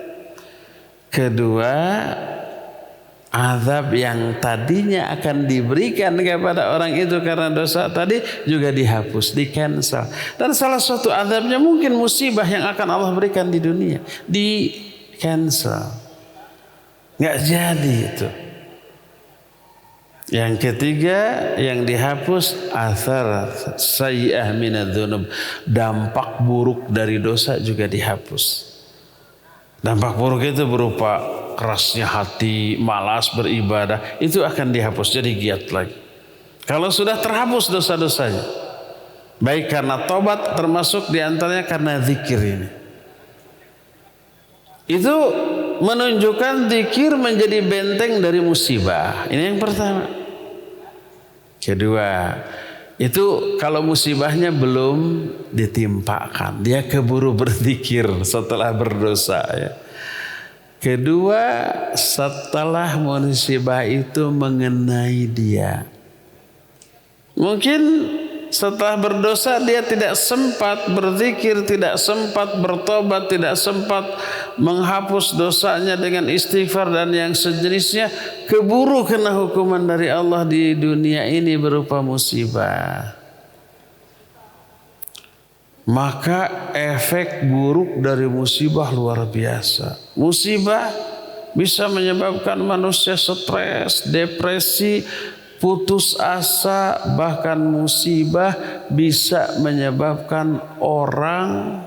Kedua, azab yang tadinya akan diberikan kepada orang itu karena dosa tadi juga dihapus, di-cancel. Dan salah satu azabnya mungkin musibah yang akan Allah berikan di dunia, di-cancel. nggak jadi itu. Yang ketiga yang dihapus athar sayyi'ah minadz-dzunub, dampak buruk dari dosa juga dihapus. Dampak buruk itu berupa kerasnya hati, malas beribadah, itu akan dihapus jadi giat lagi. Kalau sudah terhapus dosa-dosanya, baik karena tobat, termasuk diantaranya karena zikir ini. Itu menunjukkan zikir menjadi benteng dari musibah. Ini yang pertama. Kedua, itu kalau musibahnya belum ditimpakan, dia keburu berzikir setelah berdosa ya. Kedua, setelah musibah itu mengenai dia. Mungkin setelah berdosa dia tidak sempat berzikir, tidak sempat bertobat, tidak sempat menghapus dosanya dengan istighfar dan yang sejenisnya, keburu kena hukuman dari Allah di dunia ini berupa musibah. Maka efek buruk dari musibah luar biasa. Musibah bisa menyebabkan manusia stres, depresi, putus asa, bahkan musibah bisa menyebabkan orang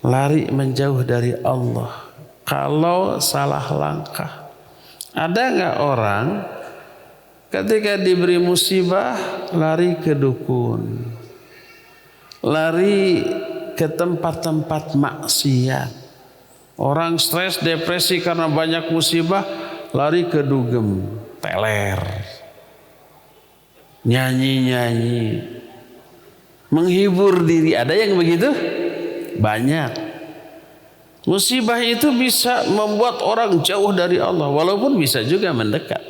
lari menjauh dari Allah kalau salah langkah. Ada nggak orang ketika diberi musibah lari ke dukun, lari ke tempat-tempat maksiat? Orang stres, depresi karena banyak musibah, lari ke dugem, teler, nyanyi-nyanyi, menghibur diri. Ada yang begitu? Banyak. Musibah itu bisa membuat orang jauh dari Allah, walaupun bisa juga mendekat.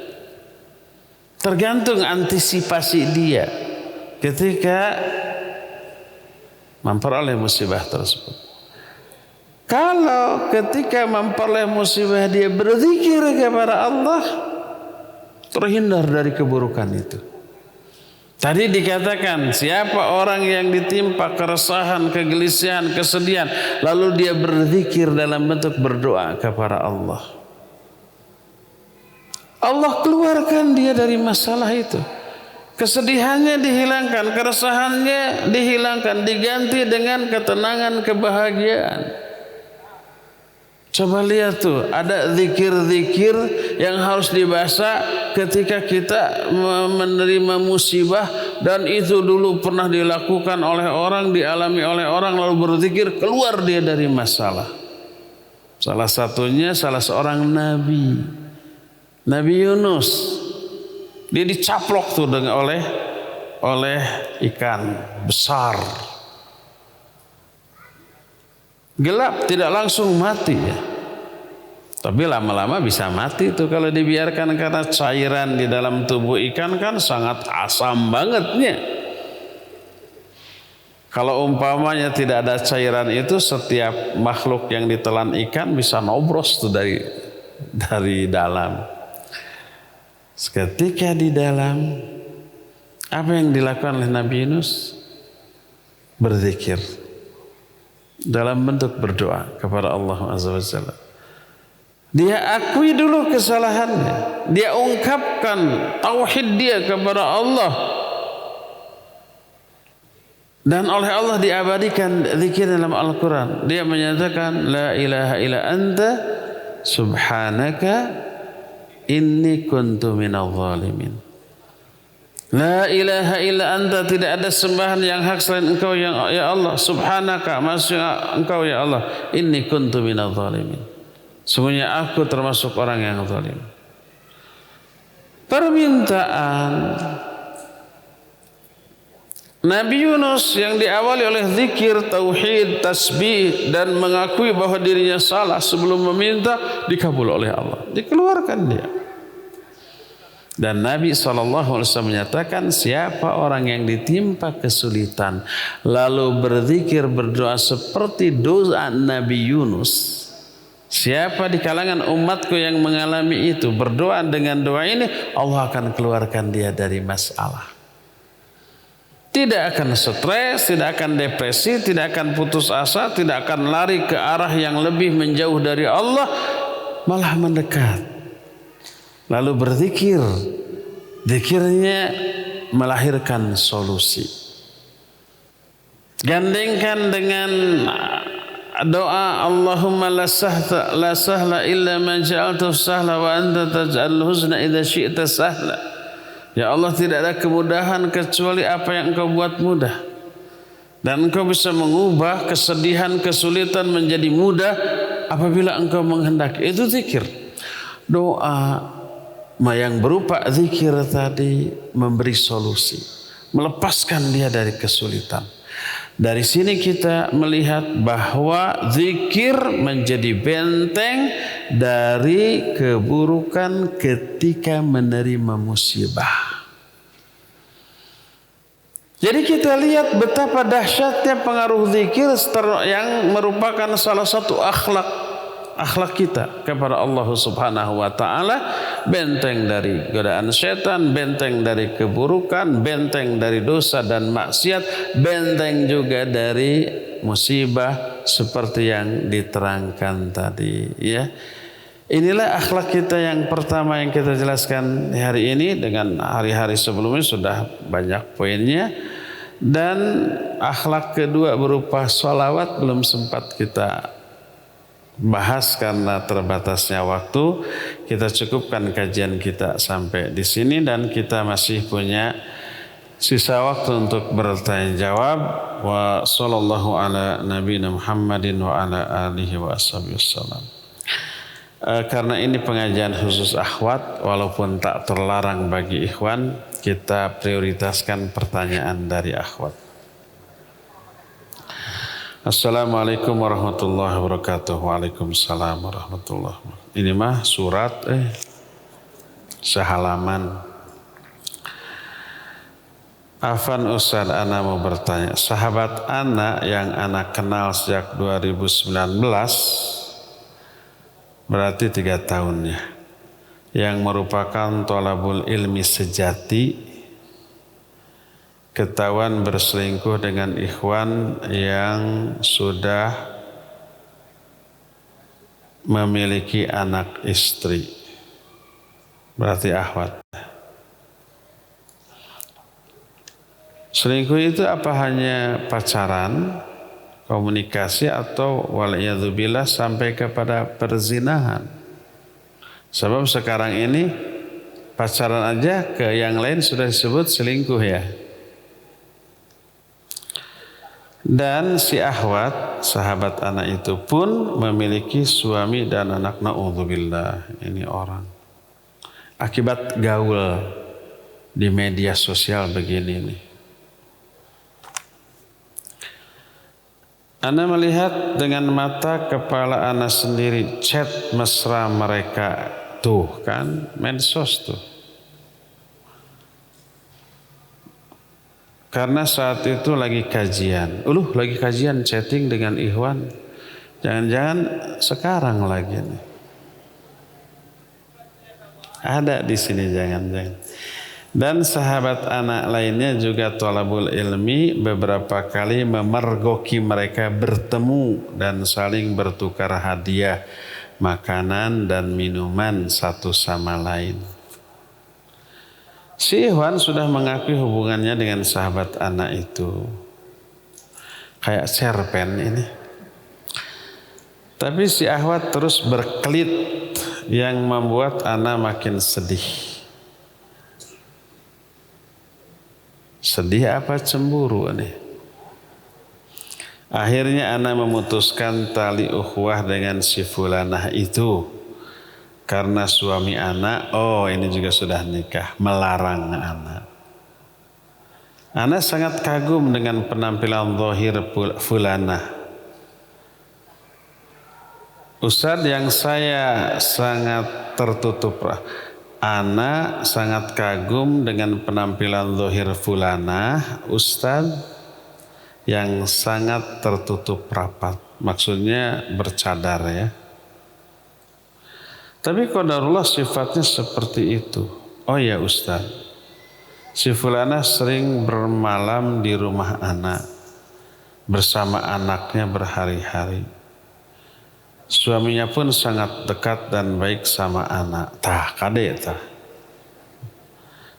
Tergantung antisipasi dia ketika memperoleh musibah tersebut. Kalau ketika memperoleh musibah dia berzikir kepada Allah, terhindar dari keburukan itu. Tadi dikatakan siapa orang yang ditimpa keresahan, kegelisahan, kesedihan, lalu dia berzikir dalam bentuk berdoa kepada Allah, Allah keluarkan dia dari masalah itu. Kesedihannya dihilangkan, keresahannya dihilangkan, diganti dengan ketenangan, kebahagiaan. Coba lihat tuh, ada zikir-zikir yang harus dibaca ketika kita menerima musibah, dan itu dulu pernah dilakukan oleh orang, dialami oleh orang, lalu berzikir, keluar dia dari masalah. Salah satunya salah seorang nabi, Nabi Yunus. Dia dicaplok tuh oleh ikan besar. Gelap, tidak langsung mati ya. Tapi lama-lama bisa mati itu kalau dibiarkan, karena cairan di dalam tubuh ikan kan sangat asam bangetnya. Kalau umpamanya tidak ada cairan itu, setiap makhluk yang ditelan ikan bisa nobros tuh dari dalam. Ketika di dalam, apa yang dilakukan oleh Nabi Yunus? Berzikir dalam bentuk berdoa kepada Allah Azza wa Jalla. Dia akui dulu kesalahannya, dia ungkapkan tauhid dia kepada Allah, dan oleh Allah diabadikan zikir dalam Al-Quran. Dia menyatakan la ilaha illa anta subhanaka inni kuntu minadh dhalimin. La ilaha illa anta, tidak ada sembahan yang hak selain engkau ya Allah. Subhanaka, maksudnya engkau ya Allah. Inni kuntu minadh dhalimin. Sungguhnya aku termasuk orang yang zalim. Permintaan Nabi Yunus yang diawali oleh zikir, tauhid, tasbih, dan mengakui bahwa dirinya salah sebelum meminta, dikabul oleh Allah, dikeluarkan dia. Dan Nabi SAW menyatakan siapa orang yang ditimpa kesulitan lalu berzikir, berdoa seperti doa Nabi Yunus, siapa di kalangan umatku yang mengalami itu, berdoa dengan doa ini, Allah akan keluarkan dia dari masalah. Tidak akan stres, tidak akan depresi, tidak akan putus asa, tidak akan lari ke arah yang lebih menjauh dari Allah. malah mendekat. Lalu berzikir. Zikirnya melahirkan solusi. Gandengkan dengan doa Allahumma la sahla illa ma ja'altahu sahla wa anta taj'alul huzna idza syi'ta sahla. Ya Allah, tidak ada kemudahan kecuali apa yang Engkau buat mudah. Dan Engkau bisa mengubah kesedihan, kesulitan menjadi mudah apabila Engkau menghendaki. Itu zikir. Doa yang berupa zikir tadi memberi solusi, melepaskan dia dari kesulitan. Dari sini kita melihat bahwa zikir menjadi benteng dari keburukan ketika menerima musibah. Jadi kita lihat betapa dahsyatnya pengaruh zikir yang merupakan salah satu akhlak kita kepada Allah Subhanahu wa taala, benteng dari godaan setan, benteng dari keburukan, benteng dari dosa dan maksiat, benteng juga dari musibah seperti yang diterangkan tadi, ya. Inilah akhlak kita yang pertama yang kita jelaskan hari ini. Dengan hari-hari sebelumnya sudah banyak poinnya. Dan akhlak kedua berupa sholawat belum sempat kita bahas karena terbatasnya waktu. Kita cukupkan kajian kita sampai di sini dan kita masih punya sisa waktu untuk bertanya jawab. Wa sallallahu ala nabiyina Muhammadin wa ala alihi wa wasallam. Karena ini pengajian khusus akhwat, walaupun tak terlarang bagi ikhwan, kita prioritaskan pertanyaan dari akhwat. Assalamualaikum warahmatullahi wabarakatuh. Waalaikumsalam warahmatullahi wabarakatuh. Ini mah surat sehalaman. Afan Ustaz, ana mau bertanya. Sahabat ana yang ana kenal sejak 2019, berarti 3 tahun ya, yang merupakan thalabul ilmi sejati, ketahuan berselingkuh dengan ikhwan yang sudah memiliki anak istri. Berarti akhwat. Selingkuh itu apa hanya pacaran, komunikasi, atau waliyadzubillah sampai kepada perzinahan? Sebab sekarang ini pacaran aja ke yang lain sudah disebut selingkuh ya. Dan si akhwat, sahabat anak itu pun memiliki suami dan anak. Na'udzubillah, ini orang akibat gaul di media sosial begini nih. Ana melihat dengan mata kepala ana sendiri chat mesra mereka tuh kan, medsos tuh. Karena saat itu lagi kajian. Lagi kajian chatting dengan ikhwan. Jangan-jangan sekarang lagi nih. Ada di sini jangan-jangan. Dan sahabat anak lainnya juga thalabul ilmi beberapa kali memergoki mereka bertemu dan saling bertukar hadiah, makanan dan minuman satu sama lain. Si ikhwan sudah mengakui hubungannya dengan sahabat anak itu. Kayak cerpen ini. Tapi si akhwat terus berkelit yang membuat anak makin sedih. Sedih apa cemburu nih? Akhirnya anak memutuskan tali ukhuwah dengan si fulanah itu. Karena suami anak, ini juga sudah nikah, melarang anak. Anak sangat kagum dengan penampilan zahir fulanah. Ustadz, yang saya sangat tertutup. Anak sangat kagum dengan penampilan zahir fulanah, Ustadz, yang sangat tertutup rapat. Maksudnya bercadar ya. Tapi qadarullah sifatnya seperti itu. Oh ya Ustaz, si fulanah sering bermalam di rumah anak bersama anaknya berhari-hari. Suaminya pun sangat dekat dan baik sama anak. Tah kade tah.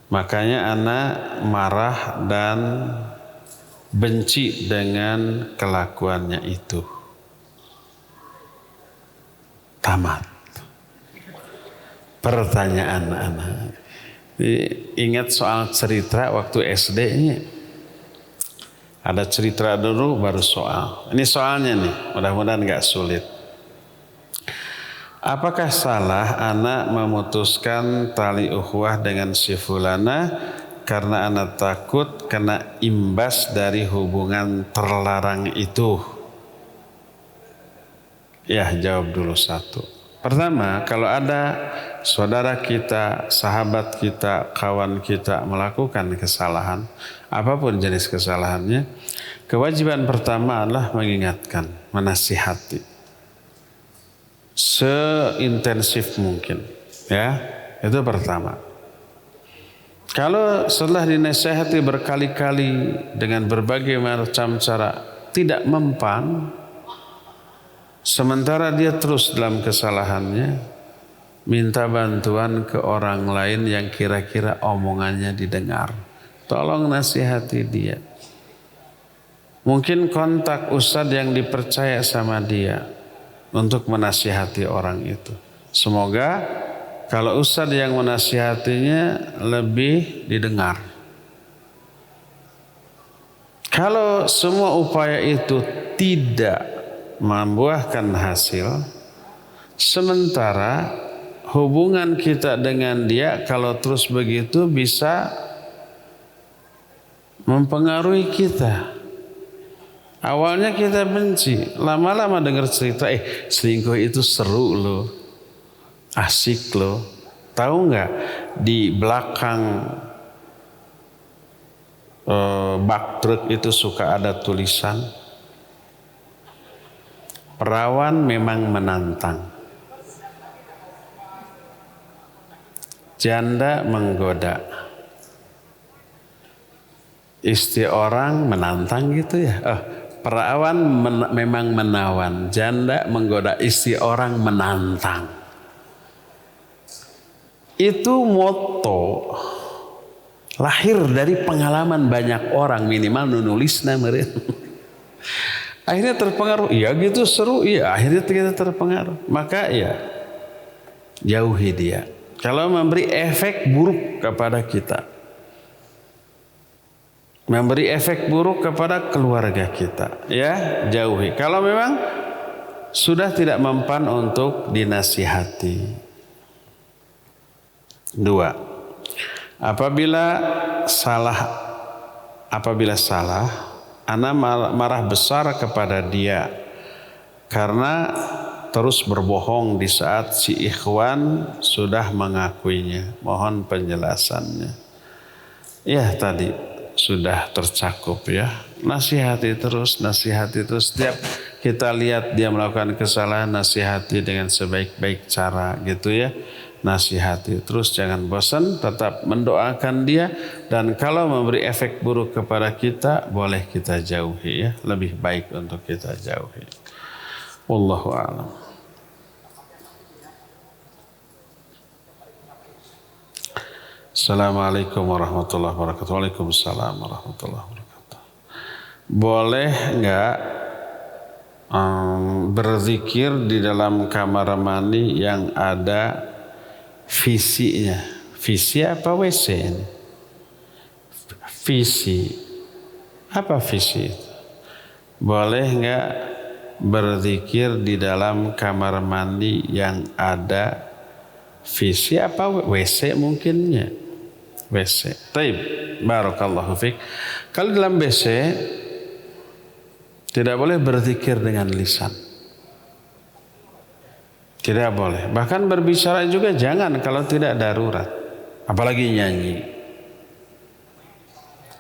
Makanya anak marah dan benci dengan kelakuannya itu. Tamat. Pertanyaan anak. Ingat soal cerita waktu SD-nya. Ada cerita dulu baru soal. Ini soalnya nih, mudah-mudahan gak sulit. Apakah salah anak memutuskan tali ukhuwah dengan si fulana karena anak takut kena imbas dari hubungan terlarang itu? Ya, jawab dulu satu. Pertama, kalau ada saudara kita, sahabat kita, kawan kita melakukan kesalahan, apapun jenis kesalahannya, kewajiban pertama adalah mengingatkan, menasihati seintensif mungkin, ya, itu pertama. Kalau setelah dinasihati berkali-kali dengan berbagai macam cara tidak mempan, sementara dia terus dalam kesalahannya, minta bantuan ke orang lain yang kira-kira omongannya didengar. Tolong nasihati dia. Mungkin kontak ustadz yang dipercaya sama dia untuk menasihati orang itu. Semoga kalau ustadz yang menasihatinya lebih didengar. Kalau semua upaya itu tidak membuahkan hasil, sementara hubungan kita dengan dia kalau terus begitu bisa mempengaruhi kita. Awalnya kita benci, lama-lama dengar cerita, selingkuh itu seru loh, asik loh. Tahu nggak di belakang bak truk itu suka ada tulisan, perawan memang menantang, janda menggoda, istri orang menantang gitu ya. Perawan memang menawan, janda menggoda, istri orang menantang. Itu moto lahir dari pengalaman banyak orang, minimal nulisna meureun. Akhirnya terpengaruh, iya gitu seru, iya akhirnya kita terpengaruh. Maka ya jauhi dia. Kalau memberi efek buruk kepada kita, memberi efek buruk kepada keluarga kita, ya jauhi. Kalau memang sudah tidak mempan untuk dinasihati. Dua, apabila salah, ana marah besar kepada dia karena terus berbohong di saat si ikhwan sudah mengakuinya. Mohon penjelasannya. Ya tadi sudah tercakup ya. Nasihati terus. Setiap kita lihat dia melakukan kesalahan, nasihati dengan sebaik-baik cara gitu ya. Nasihati terus, jangan bosan, tetap mendoakan dia. Dan kalau memberi efek buruk kepada kita, boleh kita jauhi ya. Lebih baik untuk kita jauhi. Wallahu a'lam. Assalamualaikum warahmatullahi wabarakatuh. Waalaikumsalam warahmatullahi wabarakatuh. Boleh nggak berzikir di dalam kamar mandi yang ada visinya? Visi apa WC ini? Visi. Apa visi itu? Boleh nggak berzikir di dalam kamar mandi yang ada visi apa WC mungkinnya? WC. Taib. Barakallahu fiik. Kalau dalam WC tidak boleh berzikir dengan lisan. Tidak boleh. Bahkan berbicara juga jangan kalau tidak darurat. Apalagi nyanyi.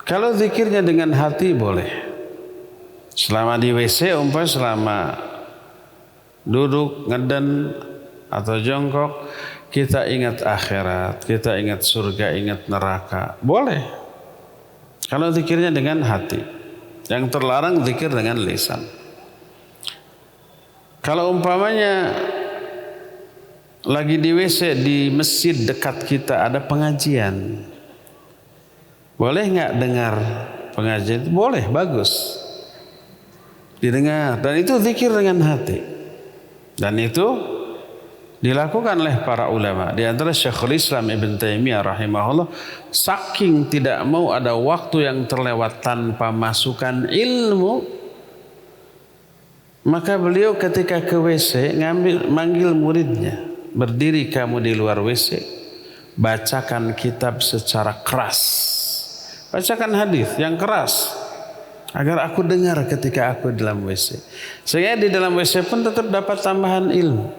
Kalau zikirnya dengan hati boleh. Selama di WC selama duduk, ngeden atau jongkok, kita ingat akhirat, kita ingat surga, ingat neraka. Boleh. Kalau zikirnya dengan hati. Yang terlarang zikir dengan lisan. Kalau umpamanya lagi di WC di masjid dekat kita ada pengajian, boleh nggak dengar pengajian? Boleh, bagus. Didengar, dan itu zikir dengan hati. Dan itu dilakukan oleh para ulama. Di antara Syekhul Islam Ibn Taimiyah rahimahullah, saking tidak mau ada waktu yang terlewat tanpa masukan ilmu, maka beliau ketika ke WC manggil muridnya, berdiri kamu di luar WC, bacakan kitab secara keras, bacakan hadis yang keras, agar aku dengar ketika aku dalam WC. Sehingga di dalam WC pun tetap dapat tambahan ilmu.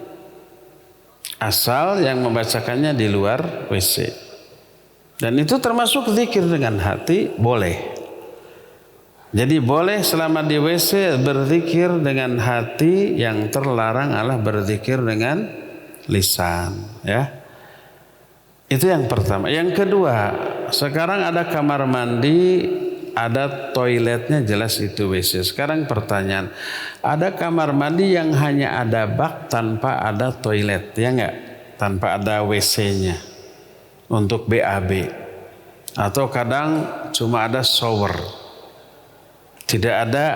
Asal yang membacakannya di luar WC. Dan itu termasuk zikir dengan hati, boleh. Jadi boleh selama di WC berzikir dengan hati, yang terlarang adalah berzikir dengan lisan. Ya. Itu yang pertama. Yang kedua, sekarang ada kamar mandi, ada toiletnya, jelas itu WC. Sekarang pertanyaan, ada kamar mandi yang hanya ada bak tanpa ada toilet, ya enggak? Tanpa ada WC-nya untuk BAB. Atau kadang cuma ada shower, tidak ada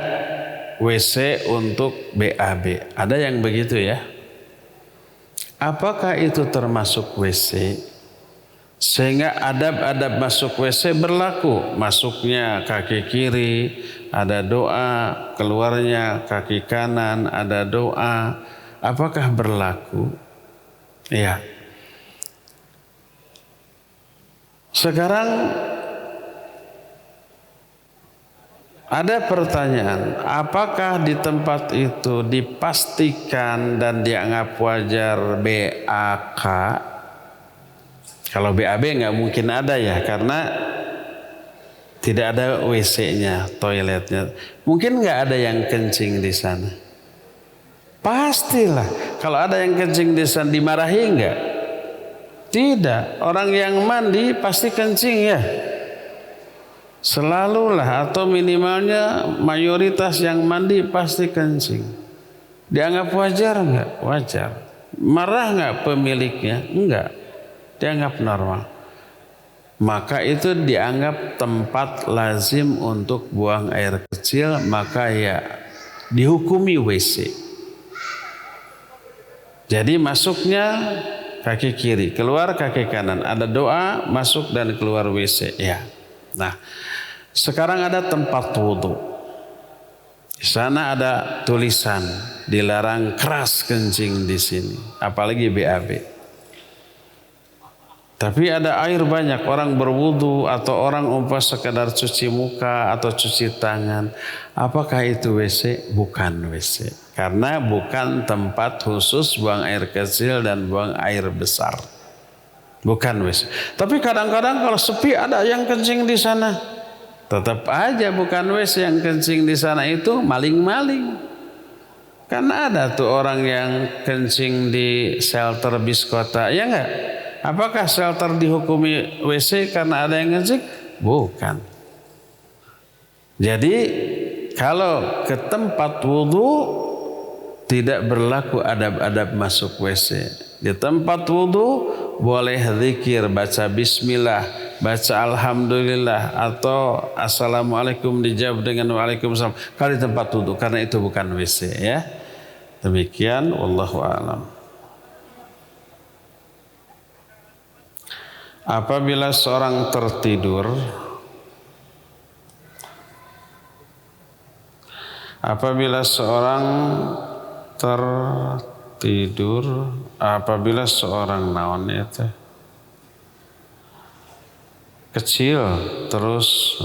WC untuk BAB. Ada yang begitu ya? Apakah itu termasuk WC? Sehingga adab-adab masuk WC berlaku. Masuknya kaki kiri, ada doa. Keluarnya kaki kanan, ada doa. Apakah berlaku? Iya. Sekarang ada pertanyaan. Apakah di tempat itu dipastikan dan dianggap wajar BAK? Kalau BAB nggak mungkin ada ya, karena tidak ada WC-nya, toiletnya. Mungkin nggak ada yang kencing di sana. Pastilah. Kalau ada yang kencing di sana, dimarahi nggak? Tidak. Orang yang mandi pasti kencing ya. Selalulah, atau minimalnya mayoritas yang mandi pasti kencing. Dianggap wajar nggak? Wajar. Marah nggak pemiliknya? Enggak. Dianggap normal. Maka itu dianggap tempat lazim untuk buang air kecil, maka ya dihukumi WC. Jadi masuknya kaki kiri, keluar kaki kanan, ada doa, masuk dan keluar WC ya. Nah, sekarang ada tempat wudhu. Di sana ada tulisan dilarang keras kencing di sini, apalagi BAB. Tapi ada air banyak, orang berwudu atau orang sekedar cuci muka atau cuci tangan. Apakah itu WC? Bukan WC. Karena bukan tempat khusus buang air kecil dan buang air besar. Bukan WC. Tapi kadang-kadang kalau sepi ada yang kencing di sana. Tetap aja bukan WC, yang kencing di sana itu maling-maling. Karena ada tuh orang yang kencing di shelter bis kota, ya enggak? Apakah shelter dihukumi WC karena ada yang kencing? Bukan. Jadi kalau ke tempat wudhu tidak berlaku adab-adab masuk WC. Di tempat wudhu boleh zikir, baca bismillah, baca alhamdulillah, atau assalamualaikum dijawab dengan waalaikumsalam. Kalau di tempat wudhu, karena itu bukan WC ya. Demikian, wallahu a'lam. Apabila seorang tertidur, apabila seorang naon itu kecil, terus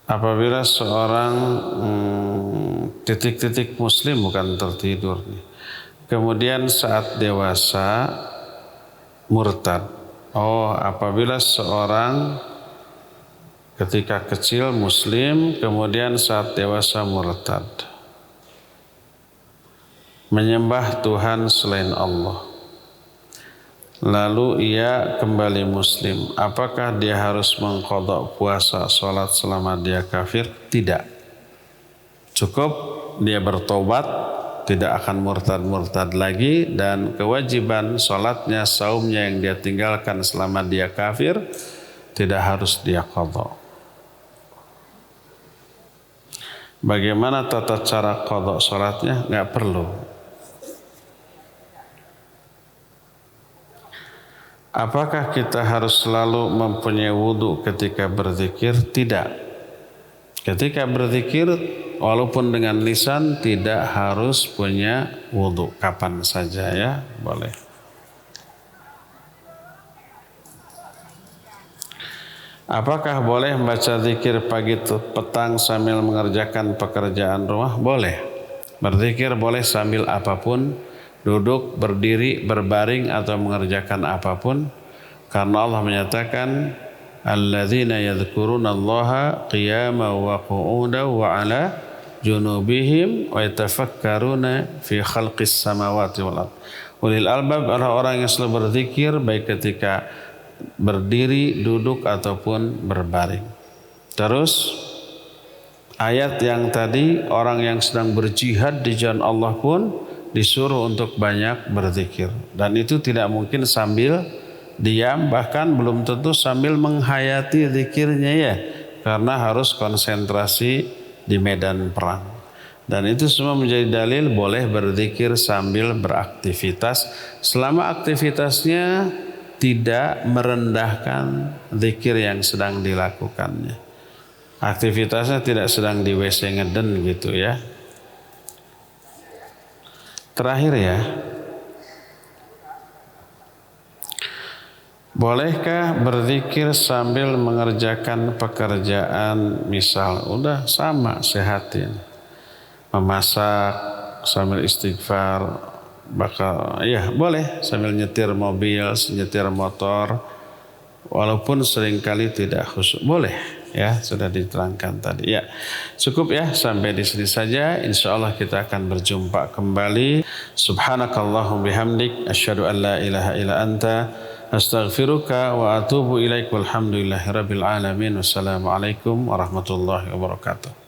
apabila seorang titik-titik muslim, bukan tertidur nih, kemudian saat dewasa murtad. Apabila seorang ketika kecil muslim, kemudian saat dewasa murtad, menyembah Tuhan selain Allah, lalu ia kembali muslim, apakah dia harus mengqadha puasa, sholat selama dia kafir? Tidak. Cukup dia bertobat tidak akan murtad lagi, dan kewajiban sholatnya, saumnya yang dia tinggalkan selama dia kafir tidak harus dia qadha. Bagaimana tata cara qadha sholatnya? Nggak perlu. Apakah kita harus selalu mempunyai wudhu ketika berzikir? Tidak. Ketika berzikir, walaupun dengan lisan, tidak harus punya wudhu. Kapan saja ya, boleh. Apakah boleh membaca zikir pagi petang sambil mengerjakan pekerjaan rumah? Boleh. Berzikir boleh sambil apapun, duduk, berdiri, berbaring, atau mengerjakan apapun. Karena Allah menyatakan, alladzina yadhkuruna Allaha qiyaman wa qu'udan wa ala junubihim wa yatafakkaruna fi khalqis samawati wal ardh. Ulil albab adalah orang yang selalu berzikir baik ketika berdiri, duduk, ataupun berbaring. Terus ayat yang tadi, orang yang sedang berjihad di jalan Allah pun disuruh untuk banyak berzikir, dan itu tidak mungkin sambil diam, bahkan belum tentu sambil menghayati zikirnya ya, karena harus konsentrasi di medan perang. Dan itu semua menjadi dalil boleh berzikir sambil beraktivitas selama aktivitasnya tidak merendahkan zikir yang sedang dilakukannya. Aktivitasnya tidak sedang di WC ngeden gitu ya. Terakhir ya, bolehkah berzikir sambil mengerjakan pekerjaan, misal udah sama sehatin, memasak sambil istighfar, bakal ya boleh sambil nyetir mobil, nyetir motor, walaupun seringkali tidak khusyuk, boleh ya, sudah diterangkan tadi ya. Cukup ya, sampai di sini saja. Insyaallah kita akan berjumpa kembali. Subhanakallahumma bihamdik, asyhadu an la ilaha illa anta, astaghfiruka wa atubu ilaik. Walhamdulillahirabbil alamin. Wassalamualaikum warahmatullahi wabarakatuh.